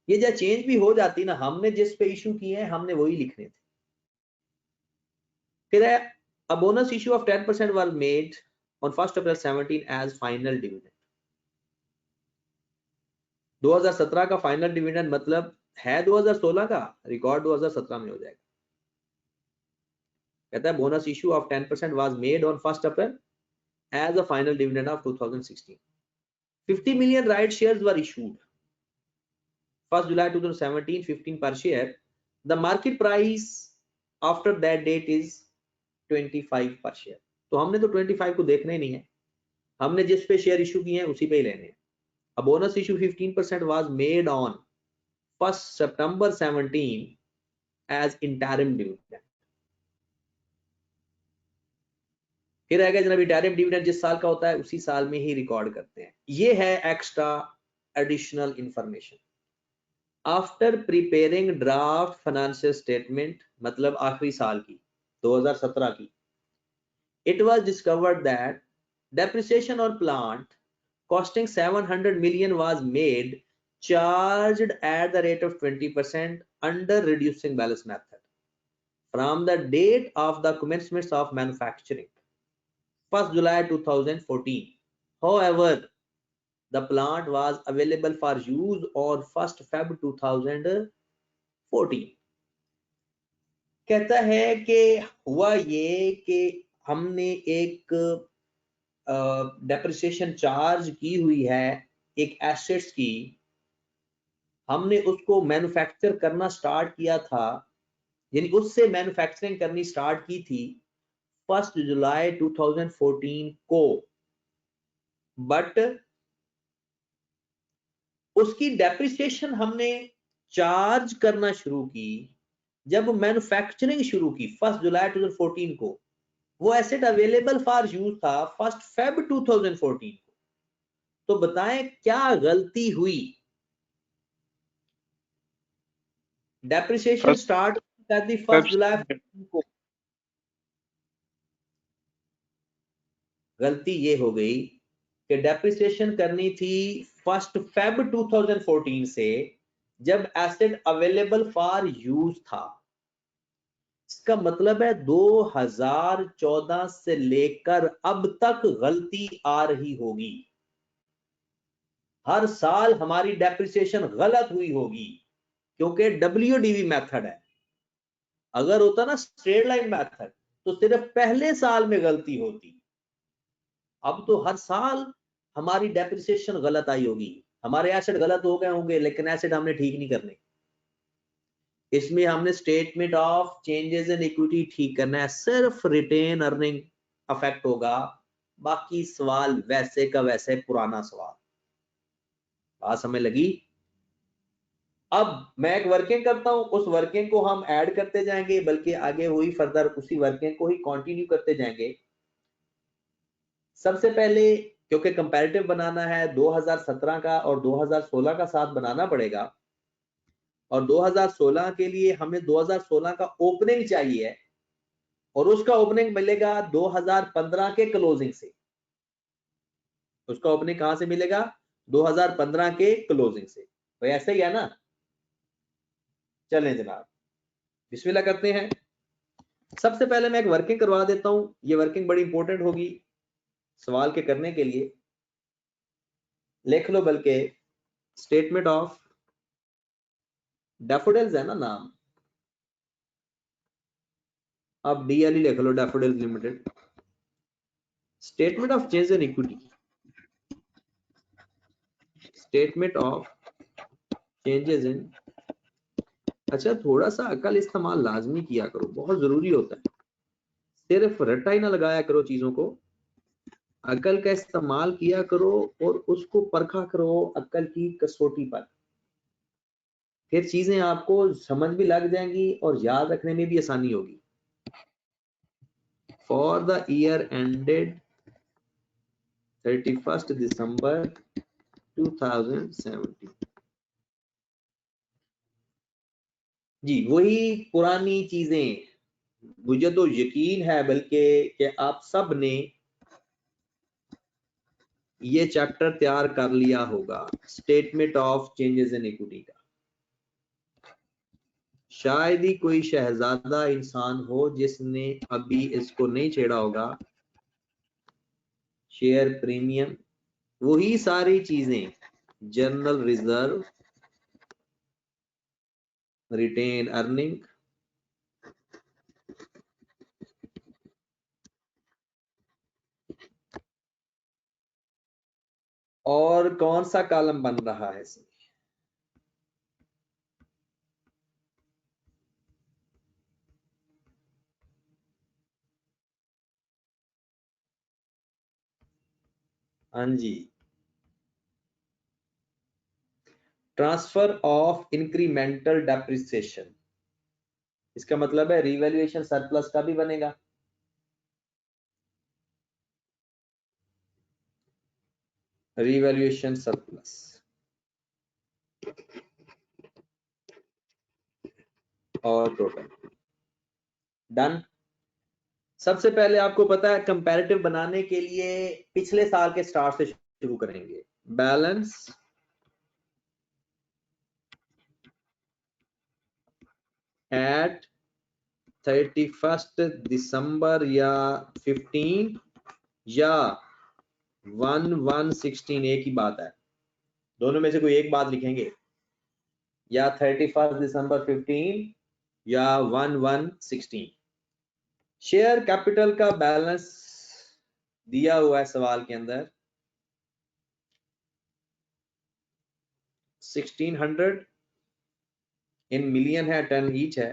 ये जो चेंज भी हो जाती ना, हमने जिस पे इशू किए हैं हमने वही लिखने थे। फिर है a bonus issue of 10% was made on 1st April 17 as final dividend. 2017 का फाइनल डिविडेंड मतलब है 2016 का, रिकॉर्ड 2017 में हो जाएगा। कहता है bonus issue of 10% was made on 1st April as a final dividend of 2016। 50 million right shares were issued 1st July 2017, 15 per share. The market price after that date is 25 per share. तो हमने तो 25 को देखना ही नहीं है, हमने जिस पे शेयर इशू किए हैं उसी पे ही लेने हैं। A bonus issue 15% was made on 1st September 17 as interim dividend. फिर आएगा जनाब इंटरिम डिविडेंड जिस साल का होता है उसी साल में ही रिकॉर्ड करते हैं। ये है extra additional information. After preparing draft financial statement, मतलब आखिरी साल की 2017 की, it was discovered that depreciation on plant costing 700 million was made charged at the rate of 20% under reducing balance method from the date of the commencement of manufacturing 1st July 2014. However, the plant was available for use on 1st Feb 2014. कहता है कि हुआ ये कि हमने एक डेप्रिसिएशन चार्ज की हुई है एक एसेट्स की, हमने उसको मैन्युफैक्चर करना स्टार्ट किया था, यानी उससे मैन्युफैक्चरिंग करनी स्टार्ट की थी 1st जुलाई 2014 को, बट उसकी डेप्रिसिएशन हमने चार्ज करना शुरू की जब मैन्युफैक्चरिंग शुरू की 1st जुलाई 2014 को। वो एसेट अवेलेबल फॉर यूज था 1st Feb 2014 को। तो बताएं क्या गलती हुई? डेप्रिसिएशन स्टार्ट कर दी 1st जुलाई को, गलती ये हो गई कि डेप्रिसिएशन करनी थी 1st Feb 2014 से जब एसेट अवेलेबल फॉर यूज था। इसका मतलब है 2014 से लेकर अब तक गलती आ रही होगी। हर साल हमारी डेप्रिसिएशन गलत हुई होगी क्योंकि WDV मेथड है। अगर होता ना स्ट्रेट लाइन मेथड तो सिर्फ पहले साल में गलती होती। अब तो हर साल हमारी डेप्रिसिएशन गलत आई होगी। हमारे एसेट गलत हो गए होंगे लेकिन एसेट हमने ठीक नहीं करने। इसमें हमने statement of changes in equity ठीक करना है, सिर्फ रिटेन अर्निंग अफेक्ट होगा बाकी सवाल वैसे का वैसे पुराना सवाल। बात समझ लगी? अब मैं एक वर्किंग करता हूं, उस वर्किंग को हम ऐड करते जाएंगे, बल्कि आगे हुई फर्दर उसी वर्किंग को ही कंटिन्यू करते जाएंगे। सबसे पहले क्योंकि कंपैरेटिव बनाना है 2017 का और 2016 का साथ बनाना पड़ेगा, और 2016 के लिए हमें 2016 का ओपनिंग चाहिए, और उसका ओपनिंग मिलेगा 2015 के क्लोजिंग से। उसका ओपनिंग कहां से मिलेगा? 2015 के क्लोजिंग से। तो ऐसे ही है ना? चलें जनाब, बिस्मिल्लाह करते हैं। सबसे पहले मैं एक वर्किंग करवा देता हूं, ये वर्किंग बड़ी इंपॉर्टेंट होगी सवाल के करने के लिए। लिख लो, बल्कि स्टेटमेंट ऑफ डैफोडिल्स है ना नाम, अब डीएल लिख लो, daffodils limited. Statement of change in equity, statement of changes in, अच्छा थोड़ा सा अकल इस्तेमाल लाजमी किया करो, बहुत जरूरी होता है। सिर्फ रट्टा ही ना लगाया करो चीजों को, अकल का इस्तेमाल किया करो और उसको परखा करो अकल की कसौटी पर, फिर चीजें आपको समझ भी लग जाएंगी और याद रखने में भी आसानी होगी। फॉर द ईयर एंडेड 31 दिसंबर 2017, जी वही पुरानी चीजें। मुझे तो यकीन है बल्कि कि आप सब ने ये चैप्टर तैयार कर लिया होगा, statement of changes in equity का। शायद ही कोई शहजादा इंसान हो जिसने अभी इसको नहीं छेड़ा होगा। शेयर प्रीमियम, वही सारी चीजें, जनरल रिजर्व, रिटेन अर्निंग, और कौन सा कॉलम बन रहा है इसमें? हाँ जी, ट्रांसफर ऑफ इंक्रीमेंटल डेप्रिसिएशन, इसका मतलब है रिवैल्यूएशन सरप्लस का भी बनेगा। रिवैल्यूएशन सरप्लस और टोटल डन। सबसे पहले आपको पता है कंपैरेटिव बनाने के लिए पिछले साल के स्टार्ट से शुरू करेंगे। बैलेंस एट 31 दिसंबर या 15 या 1/1/16, एक ही बात है, दोनों में से कोई एक बात लिखेंगे, या 31 दिसंबर 15 या 1/1/16। शेयर कैपिटल का बैलेंस दिया हुआ है सवाल के अंदर 1600 इन मिलियन है, 10 ईच है।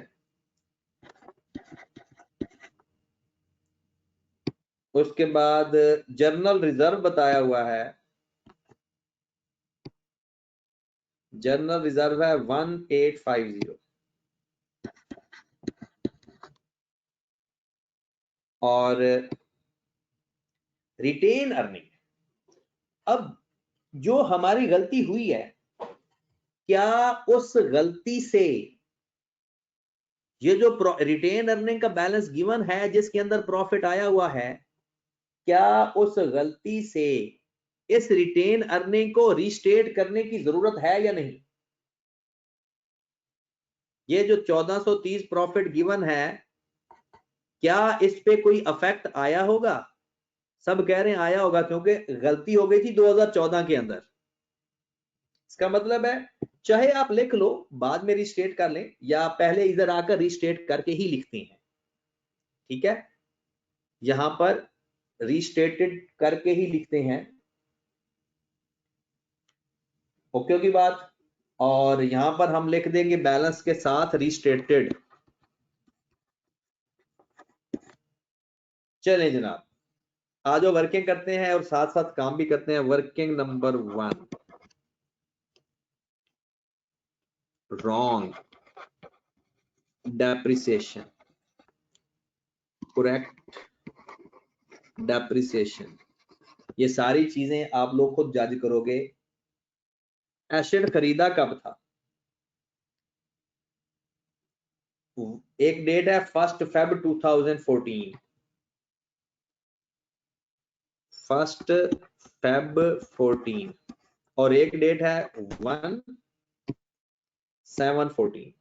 उसके बाद जर्नल रिजर्व बताया हुआ है, जर्नल रिजर्व है 1850, और रिटेन अर्निंग। अब जो हमारी गलती हुई है, क्या उस गलती से ये जो रिटेन अर्निंग का बैलेंस गिवन है जिसके अंदर प्रॉफिट आया हुआ है, क्या उस गलती से इस रिटेन अर्निंग को रीस्टेट करने की जरूरत है या नहीं? ये जो 1430 प्रॉफिट गिवन है, क्या इस पे कोई अफेक्ट आया होगा? सब कह रहे हैं आया होगा, क्योंकि गलती हो गई थी 2014 के अंदर। इसका मतलब है चाहे आप लिख लो बाद में रीस्टेट कर लें, या पहले इधर आकर रीस्टेट करके ही लिखते हैं, ठीक है? यहां पर रीस्टेटेड करके ही लिखते हैं, ओके की बात। और यहां पर हम लिख देंगे बैलेंस के साथ रीस्टेटेड। चलें जनाब, आज जो वर्किंग करते हैं और साथ साथ काम भी करते हैं। Working number 1, wrong depreciation, correct depreciation, ये सारी चीजें आप लोग खुद जज करोगे। एसेट खरीदा कब था? एक डेट है 1 Feb 2014, 1 Feb 14, और एक डेट है 1/7/14,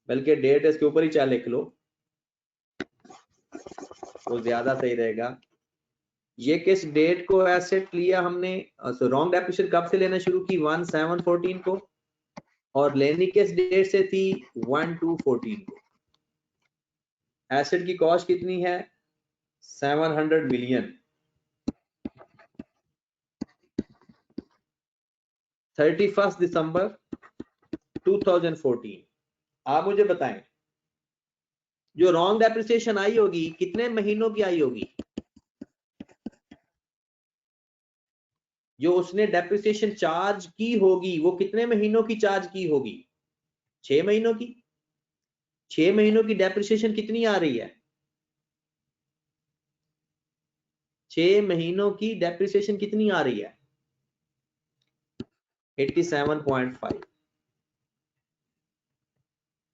बल्कि डेट इसके ऊपर ही चाहे लिख लो, वो ज्यादा सही रहेगा। ये किस डेट को एसेट लिया हमने? रॉन्ग डेप्रिसिएशन कब से लेना शुरू की? 1/7/14 को, और लेनी किस डेट से थी? 1/2/14 को। एसेट की कॉस्ट कितनी है? 700 मिलियन। 31 दिसंबर 2014। आप मुझे बताएं, जो रॉन्ग डेप्रिसिएशन आई होगी कितने महीनों की आई होगी? जो उसने डेप्रिसिएशन चार्ज की होगी वो कितने महीनों की चार्ज की होगी? 6 महीनों की। 6 महीनों की डेप्रिसिएशन कितनी आ रही है? 6 महीनों की डेप्रिसिएशन कितनी आ रही है? 87.5।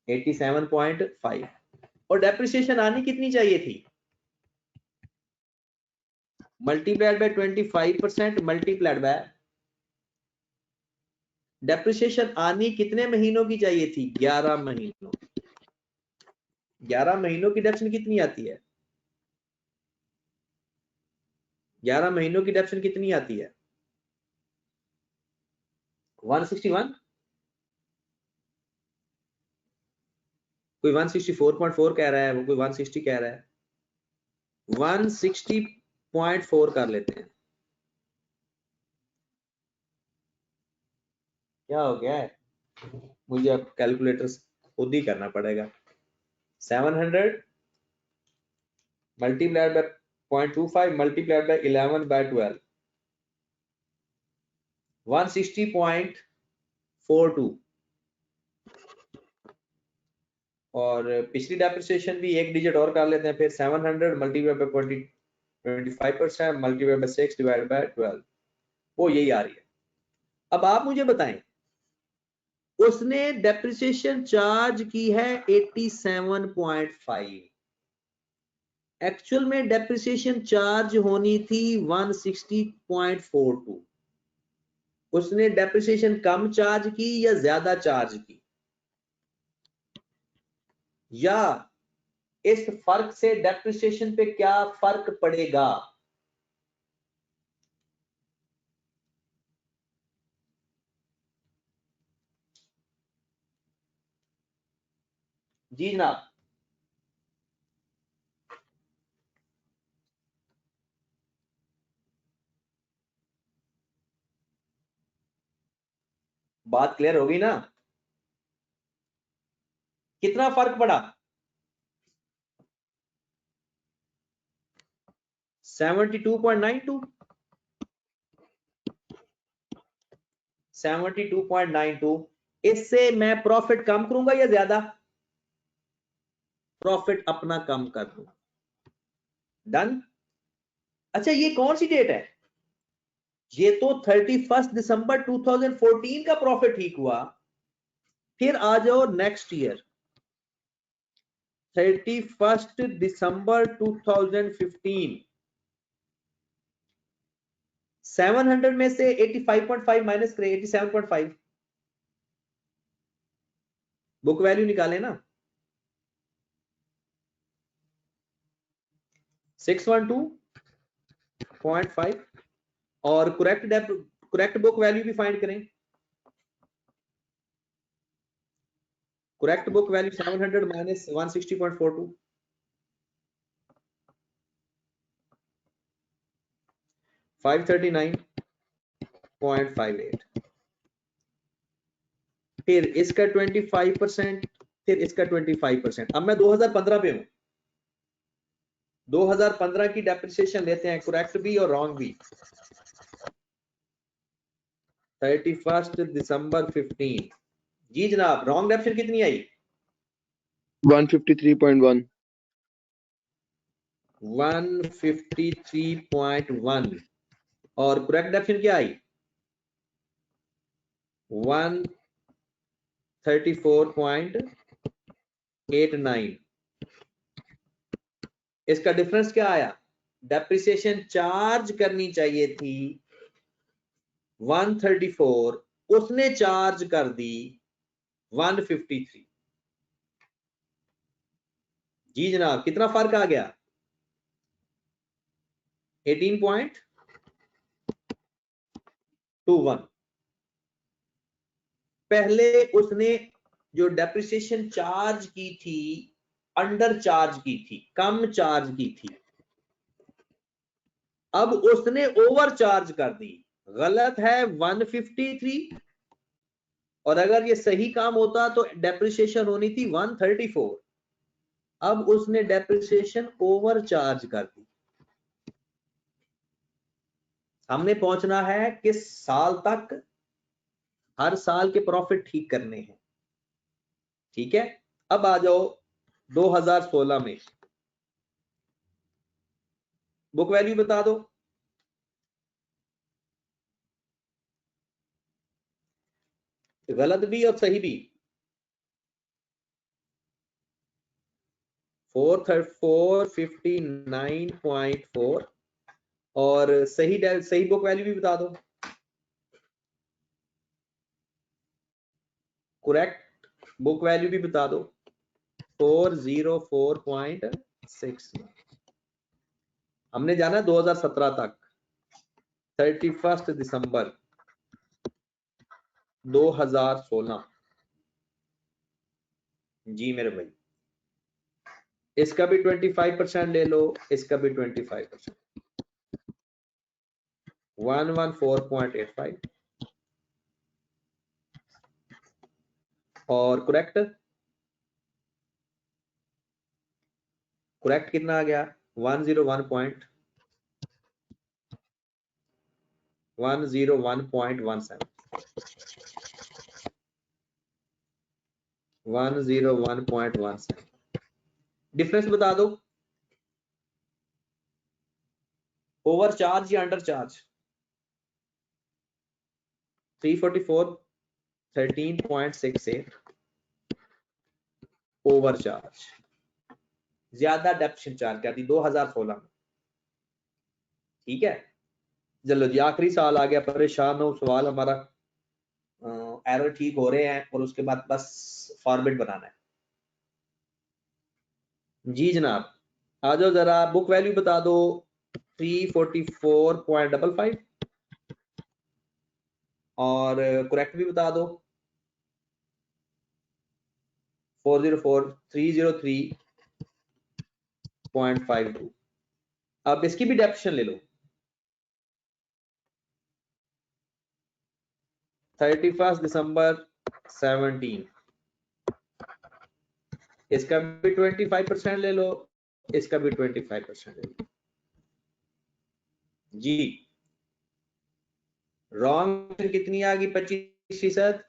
87.5। और डेप्रिसिएशन आनी कितनी चाहिए थी? Multiplied by 25% multiplied by, depreciation आनी कितने महीनों की चाहिए थी? 11 महीनों। 11 महीनों की डेप्रिसिएशन कितनी आती है? 11 महीनों की डेप्रिसिएशन कितनी आती है? 161। कोई 164.4 कह रहा है, वो कोई 160 कह रहा है। 160.4 कर लेते हैं। क्या हो गया है? मुझे अब कैलकुलेटर खुद ही करना पड़ेगा। 700 मल्टीप्लाइड बाय 0.25 मल्टीप्लाइड बाय 11/12, 160.42। और पिछली डेप्रिसिएशन भी एक डिजिट और कर लेते हैं फिर। 700 multiplied by 25% multiplied by 6 divide by 12, वो यही आ रही है। अब आप मुझे बताएं, उसने डेप्रिसिएशन चार्ज की है 87.5, एक्चुअल में डेप्रिसिएशन चार्ज होनी थी 160.42। उसने डेप्रिसिएशन कम चार्ज की या ज्यादा चार्ज की? या इस फर्क से डेप्रिसिएशन पे क्या फर्क पड़ेगा? जी जनाब। बात क्लियर होगी ना? कितना फर्क पड़ा? 72.92। 72.92। इससे मैं प्रॉफिट कम करूंगा या ज्यादा? प्रॉफिट अपना कम कर दूंगा। डन। अच्छा, ये कौन सी डेट है? ये तो 31 दिसंबर 2014 का प्रॉफिट ठीक हुआ। फिर आ जाओ नेक्स्ट ईयर 31 दिसंबर 2015। 700 में से 85.5 माइनस करें, 87.5। बुक वैल्यू निकाले ना, 612.5। और करेक्ट बुक वैल्यू भी फाइंड करें। Correct book value 700 minus 160.42, 539.58। फिर इसका 25%, फिर इसका 25%। अब मैं 2015 पे हूं। 2015 की डेप्रिसिएशन लेते हैं, करेक्ट भी और रॉन्ग भी। 31 दिसंबर 15। जी जनाब, रॉन्ग डेप्रिसिएशन कितनी आई? 153.1। 153.1 और करेक्ट डेप्रिसिएशन क्या आई? 134.89। इसका डिफरेंस क्या आया? डेप्रिसिएशन चार्ज करनी चाहिए थी 134, उसने चार्ज कर दी 153। जी जनाब, कितना फर्क आ गया? 18.21। पहले उसने जो डेप्रिसिएशन चार्ज की थी अंडर चार्ज की थी, कम चार्ज की थी, अब उसने ओवर चार्ज कर दी। गलत है 153, और अगर ये सही काम होता तो डेप्रिसिएशन होनी थी 134। अब उसने डेप्रिसिएशन ओवर चार्ज कर दी। हमने पहुंचना है किस साल तक? हर साल के प्रॉफिट ठीक करने हैं, ठीक है। अब आ जाओ 2016 में, बुक वैल्यू बता दो। गलत भी और सही भी। 459.4 और सही बुक वैल्यू भी बता दो। करेक्ट बुक वैल्यू भी बता दो। 404.6। हमने जाना 2017 तक, 31 दिसंबर 2016। जी मेरे भाई, इसका भी 25% ले लो, इसका भी 25%। 114.85 और करेक्ट कितना आ गया? 101.17। 101.17। डिफरेंस बता दो, ओवर चार्ज या अंडर चार्ज? 344 13.68 ओवर चार्ज, ज्यादा डेप्रिसिएशन चार्ज कर दी 2016 में, ठीक है। चलो जी, आखिरी साल आ गया, परेशान हो, सवाल हमारा एरर ठीक हो रहे हैं और उसके बाद बस फॉर्मेट बनाना है। जी जनाब, आ जाओ जरा, बुक वैल्यू बता दो। 344.55 और करेक्ट भी बता दो। 303.52। अब इसकी भी डेप्रिसिएशन ले लो। 31 दिसंबर 17, इसका भी 25% ले लो, इसका भी 25% ले लो। जी रॉन्ग कितनी आ गई? 25%।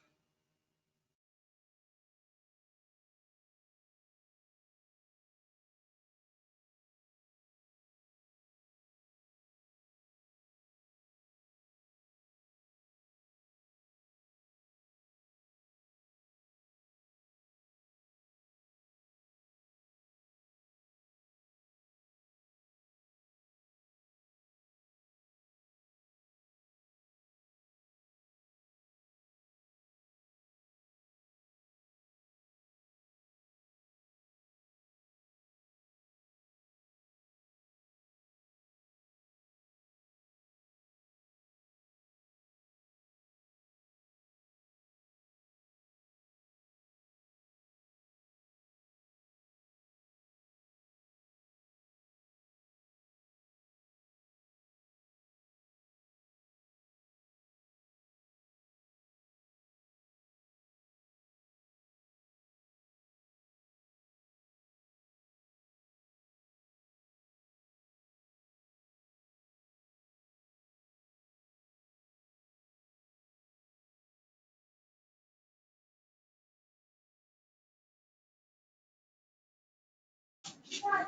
हाँ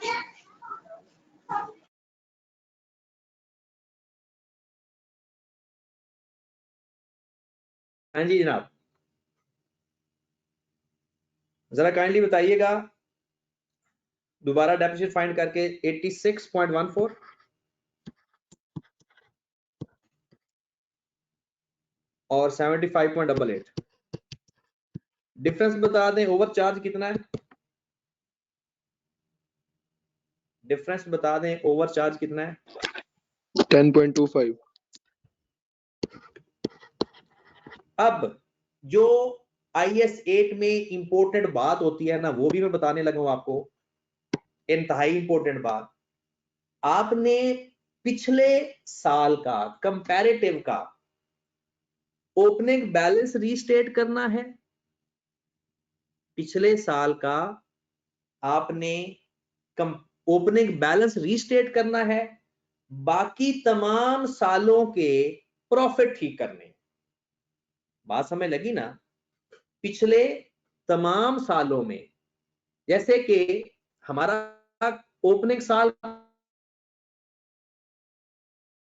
जी जनाब, जरा काइंडली बताइएगा दोबारा डेप्रिसिएशन फाइंड करके 86.14 और 75.88 डिफरेंस बता दें। ओवरचार्ज कितना है? डिफरेंस बता दें, ओवरचार्ज कितना है? 10.25। अब जो IS 8 में इंपॉर्टेंट बात होती है ना, वो भी मैं बताने लगा हूं आपको, इंतहाई इंपॉर्टेंट बात। आपने पिछले साल का कंपैरेटिव का ओपनिंग बैलेंस रीस्टेट करना है। पिछले साल का आपने ओपनिंग बैलेंस रीस्टेट करना है, बाकी तमाम सालों के प्रॉफिट ठीक करने। बात समझ लगी ना? पिछले तमाम सालों में, जैसे कि हमारा ओपनिंग साल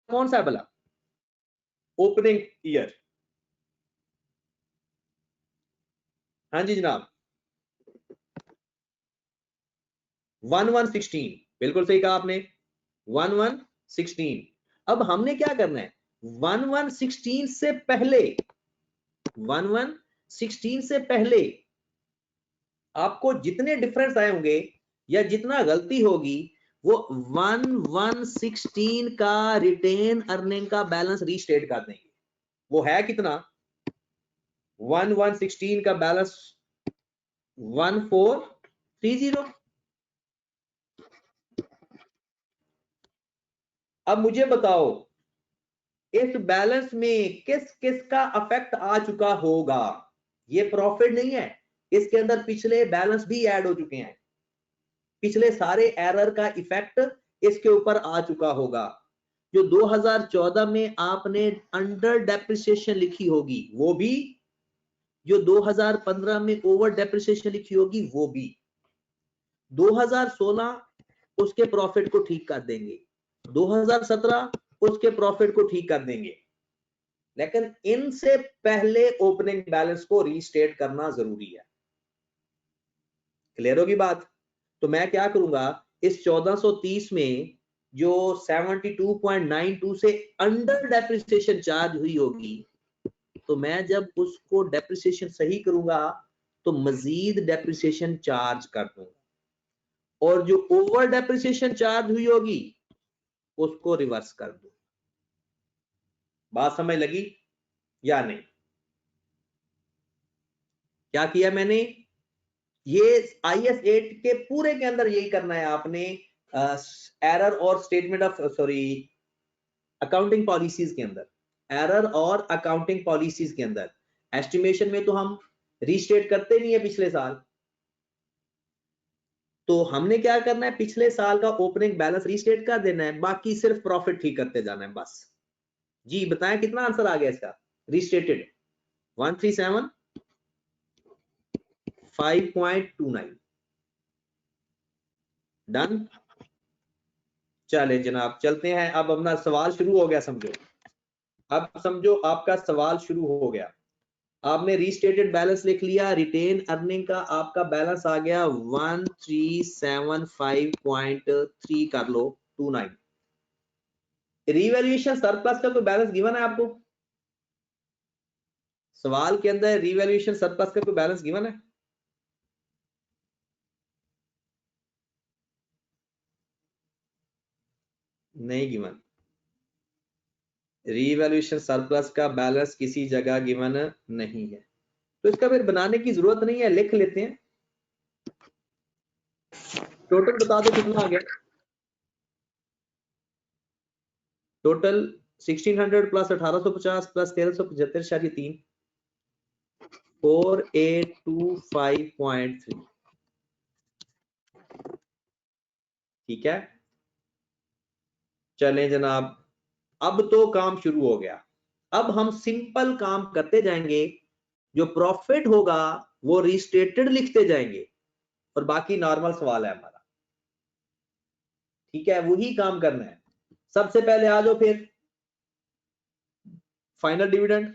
कौन सा है भला? Opening year. हाँ जी जनाब, 1116, बिल्कुल सही कहा आपने, 1116। अब हमने क्या करना है, 1116 से पहले, 1116 से पहले आपको जितने डिफरेंस आए होंगे या जितना गलती होगी, वो 1116 का रिटेन अर्निंग का बैलेंस रीस्टेट कर देंगे। वो है कितना? 1116 का बैलेंस 1430। अब मुझे बताओ, इस बैलेंस में किस किस का अफेक्ट आ चुका होगा? ये प्रॉफिट नहीं है, इसके अंदर पिछले बैलेंस भी ऐड हो चुके हैं। पिछले सारे एरर का इफेक्ट इसके ऊपर आ चुका होगा। जो 2014 में आपने अंडर डेप्रिसिएशन लिखी होगी वो भी, जो 2015 में ओवर डेप्रिसिएशन लिखी होगी वो भी, 2016 उसके प्रॉफिट को ठीक कर देंगे, 2017 उसके प्रॉफिट को ठीक कर देंगे, लेकिन इनसे पहले ओपनिंग बैलेंस को रीस्टेट करना जरूरी है। क्लियर होगी बात? तो मैं क्या करूंगा, इस 1430 में जो 72.92 से अंडर डेप्रिसिएशन चार्ज हुई होगी, तो मैं जब उसको डेप्रिसिएशन सही करूंगा तो मजीद डेप्रिसिएशन चार्ज कर दूंगा, और जो ओवर डेप्रिसिएशन चार्ज हुई होगी उसको रिवर्स कर दूंगा। बात समझ लगी या नहीं? क्या किया मैंने? ये IS 8 के पूरे के अंदर यही करना है आपने। एरर और स्टेटमेंट ऑफ अकाउंटिंग पॉलिसीज के अंदर, एरर और अकाउंटिंग पॉलिसीज के अंदर एस्टिमेशन में तो हम रीस्टेट करते नहीं है पिछले साल, तो हमने क्या करना है, पिछले साल का ओपनिंग बैलेंस रीस्टेट कर देना है, बाकी सिर्फ प्रॉफिट ठीक करते जाना है बस। जी बताएं कितना आंसर आ गया इसका? रीस्टेटेड 137.5.29। डन। चले जनाब, चलते हैं। अब अपना सवाल शुरू हो गया, समझो। अब समझो आपका सवाल शुरू हो गया। आपने रीस्टेटेड बैलेंस लिख लिया, रिटेन अर्निंग का आपका बैलेंस आ गया 1375.3 कर लो 29। रिवैल्यूएशन सरप्लस का कोई बैलेंस गिवन है आपको? सवाल के अंदर रिवैल्यूएशन सरप्लस का कोई बैलेंस गिवन है? नहीं गिवन। रिवैल्यूएशन सरप्लस का बैलेंस किसी जगह गिवन नहीं है, तो इसका फिर बनाने की जरूरत नहीं है, लिख लेते हैं। टोटल बता दो कितना आ गया? Total 1600 plus 1850 plus 1375.3 4825.3। ठीक है, चलें जनाब, अब तो काम शुरू हो गया। अब हम सिंपल काम करते जाएंगे, जो प्रॉफिट होगा वो रिस्टेटेड लिखते जाएंगे, और बाकी नॉर्मल सवाल है हमारा। ठीक है, वही काम करना है। सबसे पहले आ जाओ फिर फाइनल डिविडेंड।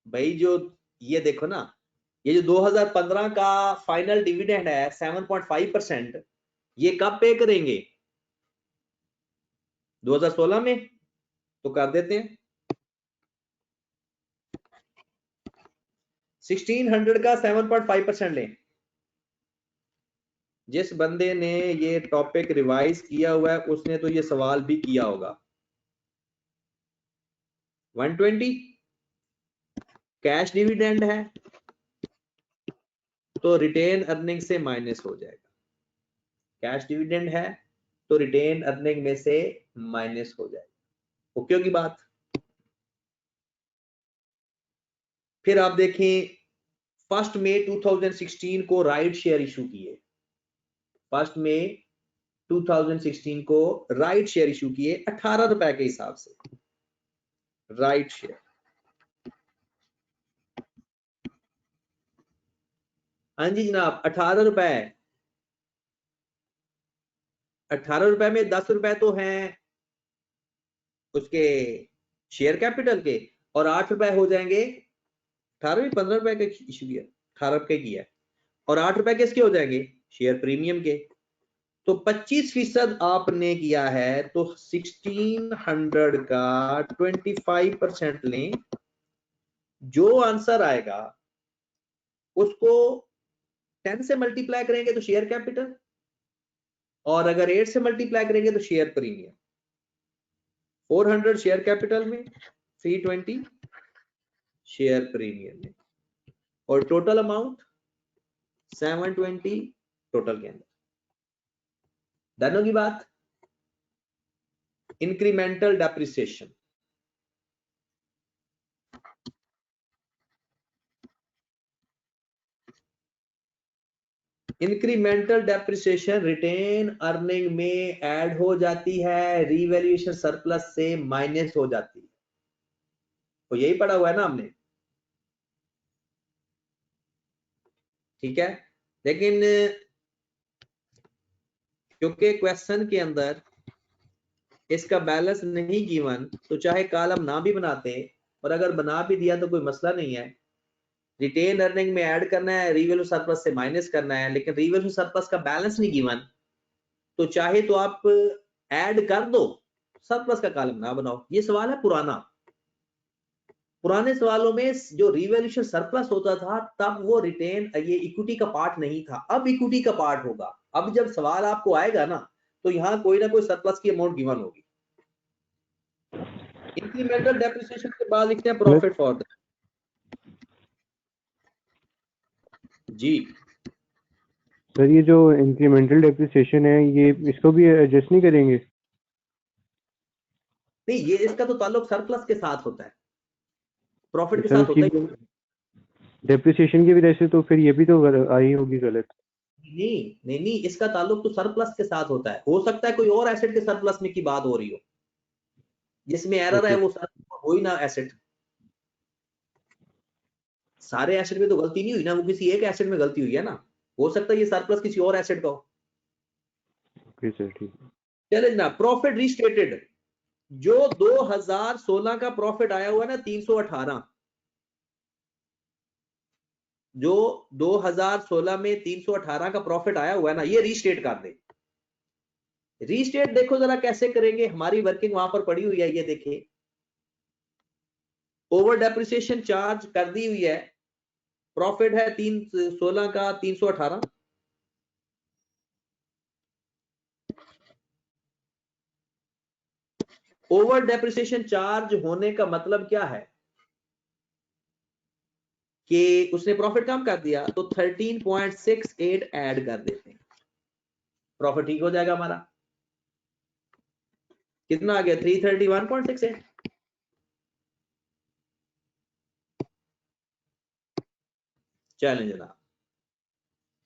भाई जो ये देखो ना, ये जो 2015 का फाइनल डिविडेंड है 7.5%, ये कब पे करेंगे? 2016 में। तो कर देते हैं 1600 का 7.5% लें। जिस बंदे ने ये टॉपिक रिवाइज किया हुआ है उसने तो ये सवाल भी किया होगा। 120 कैश डिविडेंड है तो रिटेन अर्निंग से माइनस हो जाएगा। कैश डिविडेंड है तो रिटेन अर्निंग में से माइनस हो जाएगा। ओके होगी बात। फिर आप देखें 1 मई 2016 को राइट शेयर इशू किए। 1 मई 2016 को राइट शेयर इशू किए 18 रुपए के हिसाब से। राइट शेयर हाँ जी जनाब 18 रुपए। 18 रुपए में 10 रुपए तो हैं उसके शेयर कैपिटल के और 8 रुपए हो जाएंगे 18 में 15 रुपए का इशू किया 18 रुपए किया और 8 रुपए किसके हो जाएंगे? शेयर प्रीमियम के। तो 25% आपने किया है तो 1600 का 25% लें। जो आंसर आएगा उसको 10 से मल्टीप्लाई करेंगे तो शेयर कैपिटल, और अगर 8 से मल्टीप्लाई करेंगे तो शेयर प्रीमियम। 400 शेयर कैपिटल में, 320 शेयर प्रीमियम में, और टोटल अमाउंट 720 टोटल के अंदर। डन होगी बात। Incremental depreciation incremental depreciation retain earning में ऐड हो जाती है, रीवैल्यूएशन सरप्लस से माइनस हो जाती है। तो यही पढ़ा हुआ है ना हमने, ठीक है। लेकिन क्योंकि क्वेश्चन के अंदर इसका बैलेंस नहीं गिवन तो चाहे कॉलम ना भी बनाते और अगर बना भी दिया तो कोई मसला नहीं है। रिटेन अर्निंग में ऐड करना है, रीवैल्यू सरप्लस से माइनस करना है, लेकिन रीवैल्यू सरप्लस का बैलेंस नहीं गिवन तो चाहे तो आप ऐड कर दो, सरप्लस का कॉलम ना बनाओ। ये सवाल है पुराना। पुराने सवालों में जो रिवैल्यूएशन सरप्लस होता था तब वो रिटेन ये इक्विटी का पार्ट नहीं था, अब इक्विटी का पार्ट होगा। अब जब सवाल आपको आएगा ना तो यहाँ कोई ना कोई सरप्लस की अमाउंट गिवन होगी। इंक्रीमेंटल डेप्रिसिएशन के बाद लिखते हैं प्रॉफिट फॉर द जी। सर ये जो इंक्रीमेंटल डेप्रिसिएशन है ये इसको भी एडजस्ट नहीं करेंगे? नहीं, ये इसका तो ताल्लुक सरप्लस के साथ होता है, प्रॉफिट के सर साथ होता है। डेप्रिसिएशन की वजह से तो फिर ये भी तो आई होगी गलत। नहीं, इसका ताल्लुक तो सरप्लस के साथ होता है। हो सकता है कोई और एसेट के सरप्लस में की बात हो रही हो, जिसमें एरर है वो हो ही ना एसेट। सारे एसेट में तो गलती नहीं हुई ना, वो किसी एक एसेट में गलती हुई है ना। हो सकता है ये सरप्लस किसी और एसेट का हो। ओके सर ठीक है। चले ना, प्रॉफिट रीस्टेटेड जो 2016 का प्रॉफिट आया हुआ है ना 318, जो 2016 में 318 का प्रॉफिट आया हुआ है ना, ये रीस्टेट कर दे। रीस्टेट देखो जरा कैसे करेंगे, हमारी वर्किंग वहां पर पड़ी हुई है, ये देखिए। ओवर डेप्रिसिएशन चार्ज कर दी हुई है, प्रॉफिट है 316 का 318। ओवर डेप्रिसिएशन चार्ज होने का मतलब क्या है कि उसने प्रॉफिट कम कर दिया तो 13.68 ऐड कर देते हैं, प्रॉफिट ठीक हो जाएगा हमारा। कितना आ गया? 331.68। चलें जनाब,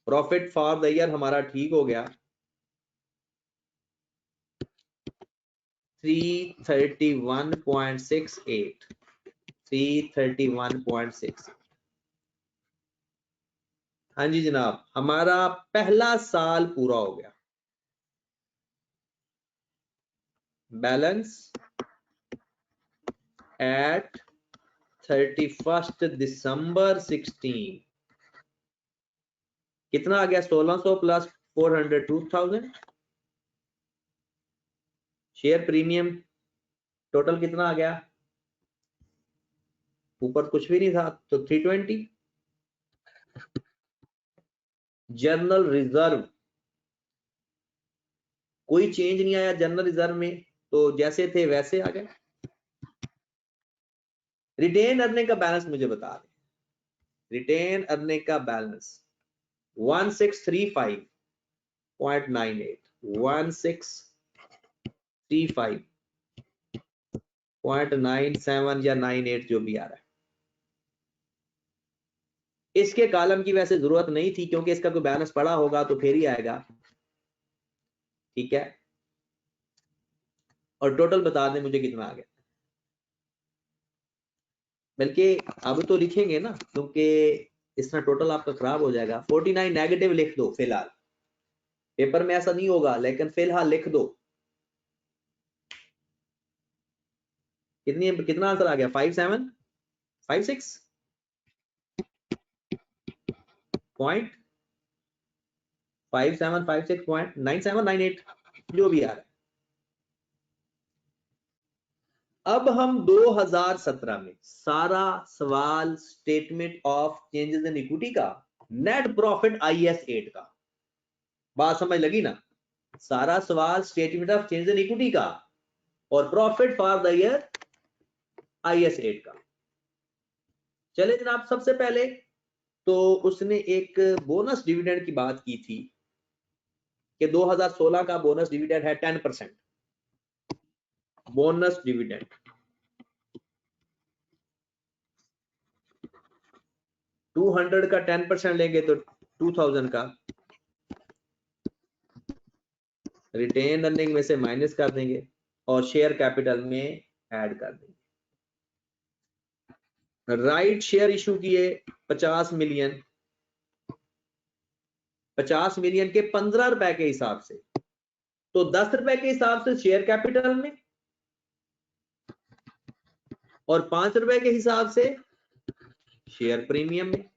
प्रॉफिट फॉर द ईयर हमारा ठीक हो गया 331.68। हाँ जी जनाब, हमारा पहला साल पूरा हो गया। बैलेंस एट 31 दिसंबर 16 कितना आ गया? 1600 प्लस 400 2000। शेयर प्रीमियम टोटल कितना आ गया? ऊपर कुछ भी नहीं था तो 320। जनरल रिजर्व कोई चेंज नहीं आया जनरल रिजर्व में, तो जैसे थे वैसे आ गए। रिटेन अर्निंग का बैलेंस मुझे बता दें। रिटेन अर्निंग का बैलेंस 1635.98 1635.97 या 98 जो भी आ रहा है। इसके कॉलम की वैसे जरूरत नहीं थी क्योंकि इसका कोई बैलेंस पड़ा होगा तो फिर ही आएगा, ठीक है। और टोटल बता दें मुझे कितना आ गया, बल्कि अब तो लिखेंगे ना क्योंकि इसमें टोटल आपका खराब हो जाएगा। 49 नेगेटिव लिख दो फिलहाल, पेपर में ऐसा नहीं होगा लेकिन फिलहाल लिख दो। कितना आंसर आ गया? 5756.97 जो भी आ रहा है। अब हम 2017 में सारा सवाल statement of changes in equity का, नेट प्रॉफिट IAS 8 का, बात समझ लगी ना? सारा सवाल statement of changes in equity का और profit for the year IAS 8 का। चले जनाब, सबसे पहले तो उसने एक बोनस डिविडेंड की बात की थी कि 2016 का बोनस डिविडेंड है 10%। बोनस डिविडेंड 200 का 10% लेंगे तो 2000 का रिटेन अर्निंग में से माइनस कर देंगे और शेयर कैपिटल में ऐड कर देंगे। राइट शेयर इशू किए 50 मिलियन, 50 मिलियन के 15 रुपए के हिसाब से, तो 10 रुपए के हिसाब से शेयर कैपिटल में और 5 रुपए के हिसाब से शेयर प्रीमियम में।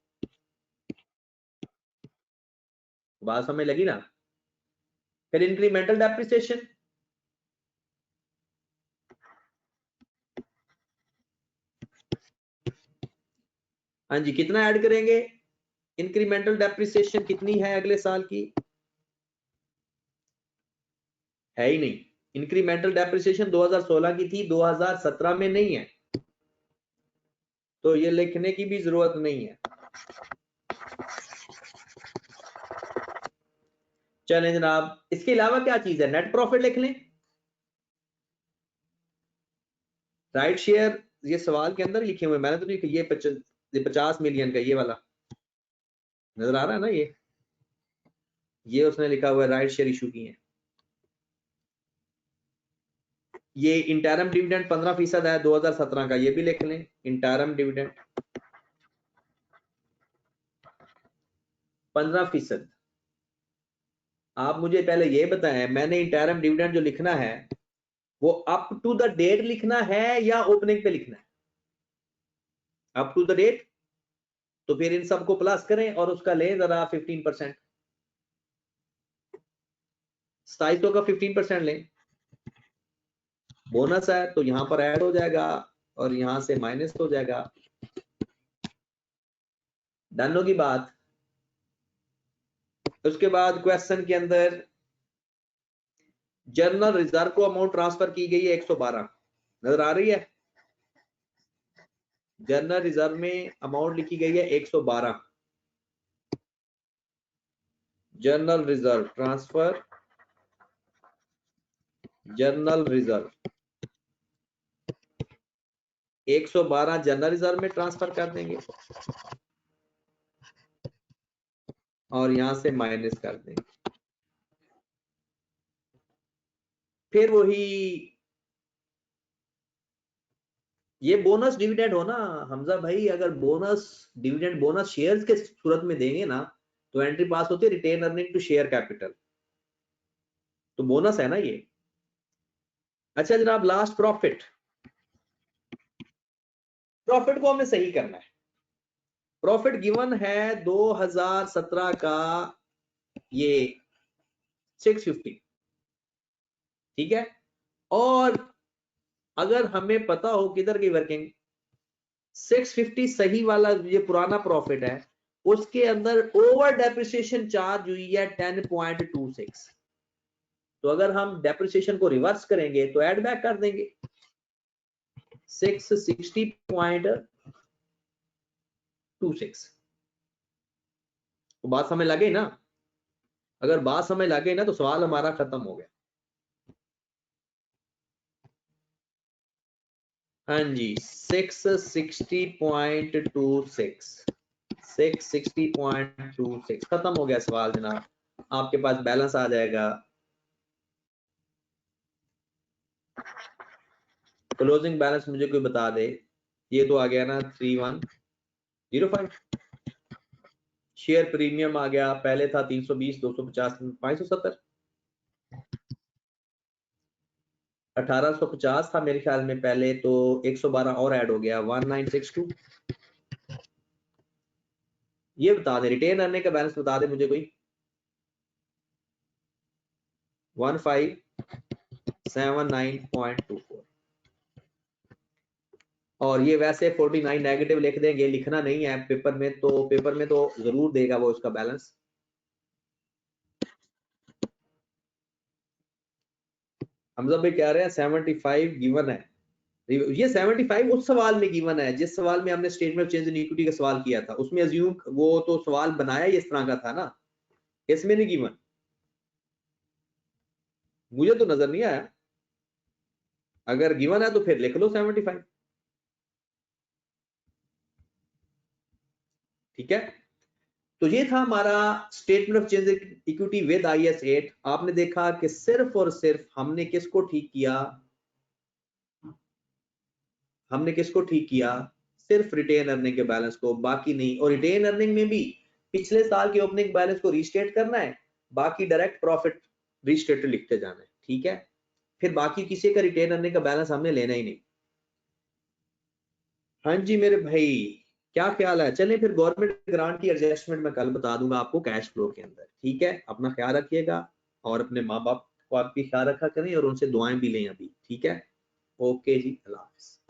बात समझ लगी ना? फिर इंक्रीमेंटल डेप्रिसिएशन हाँ जी, कितना ऐड करेंगे? इंक्रीमेंटल डेप्रिसिएशन कितनी है अगले साल की? है ही नहीं। इंक्रीमेंटल डेप्रिसिएशन 2016 की थी, 2017 में नहीं है, तो ये लिखने की भी जरूरत नहीं है। चलें जनाब, इसके अलावा क्या चीज है? नेट प्रॉफिट लिख लें। राइट शेयर ये सवाल के अंदर लिखे हुए, मैंने तो नहीं, ये 50 मिलियन का ये वाला नजर आ रहा है ना, ये उसने लिखा हुआ है राइट शेयर इशू की है। ये इंटरम डिविडेंड 15% है 2017 का, ये भी लिख लें। Interim dividend 15%। आप मुझे पहले ये बताएं, मैंने इंटरम डिविडेंड जो लिखना है वो अप टू द डेट लिखना है या ओपनिंग पे लिखना है? अप टू द डेट, तो फिर इन सबको प्लस करें और उसका लें जरा 15%, 2700 का 15% लें। बोनस है तो यहां पर ऐड हो जाएगा और यहां से माइनस हो जाएगा। डन होगी बात। उसके बाद क्वेश्चन के अंदर जनरल रिजर्व को अमाउंट ट्रांसफर की गई है 112, नजर आ रही है? जनरल रिजर्व में अमाउंट लिखी गई है 112। General reserve transfer, general reserve 112 general reserve में ट्रांसफर कर देंगे और यहां से माइनस कर देंगे। फिर वही ये बोनस डिविडेंड हो ना हमजा भाई, अगर बोनस डिविडेंड बोनस शेयर्स के सूरत में देंगे ना तो एंट्री पास होती है retain earning to share capital, तो बोनस है ना ये। अच्छा जनाब, लास्ट प्रॉफिट। प्रॉफिट को हमें सही करना है। प्रॉफिट गिवन है 2017 का ये 650, ठीक है। और अगर हमें पता हो किधर की वर्किंग, 650 सही वाला ये पुराना प्रॉफिट है, उसके अंदर ओवर डेप्रिसिएशन चार्ज हुई है 10.26। तो अगर हम डेप्रिसिएशन को रिवर्स करेंगे तो ऐड बैक कर देंगे 660.26। तो बात समझ लगे ना? अगर बात समझ लगे ना तो सवाल हमारा खत्म हो गया। हाँ जी, 660.26 खत्म हो गया सवाल जनाब। आपके पास बैलेंस आ जाएगा, क्लोजिंग बैलेंस मुझे कोई बता दे। ये तो आ गया ना 3105। शेयर प्रीमियम आ गया, पहले था 320, 250, 570, 1850 था मेरे ख्याल में पहले, तो 112 और ऐड हो गया 1962। ये बता दे, रिटेन अर्निंग का बैलेंस बता दे मुझे कोई। 1579.24। और ये वैसे 49 नेगेटिव लिख देंगे, लिखना नहीं है पेपर में, तो पेपर में तो जरूर देगा वो उसका बैलेंस। हमजा भाई कह रहे हैं 75 गिवन है। ये 75 उस सवाल में गिवन है जिस सवाल में हमने statement of change in equity का सवाल किया था, उसमें अज्यूम वो तो सवाल बनाया ही इस तरह का था ना, इसमें नहीं गिवन। मुझे तो नजर नहीं आया, अगर गिवन है तो फिर लिख लो 75, ठीक है। तो ये था हमारा statement of change equity with IAS 8। आपने देखा कि सिर्फ और सिर्फ हमने किसको ठीक किया, हमने किसको ठीक किया, सिर्फ रिटेन अर्निंग के बैलेंस को, बाकी नहीं। और रिटेन अर्निंग में भी पिछले साल के ओपनिंग बैलेंस को रीस्टेट करना है, बाकी डायरेक्ट प्रॉफिट रीस्टेट लिखते जाना है, ठीक है। फिर बाकी किसी का रिटेन अर्निंग का बैलेंस हमने लेना ही नहीं। हाँ जी मेरे भाई, क्या ख्याल है? चलें फिर गवर्नमेंट ग्रांट की एडजस्टमेंट मैं कल बता दूंगा आपको कैश फ्लो के अंदर, ठीक है। अपना ख्याल रखिएगा और अपने माँ बाप को आप भी ख्याल रखा करें और उनसे दुआएं भी लें अभी, ठीक है। ओके जी, अल्लाह हाफिज।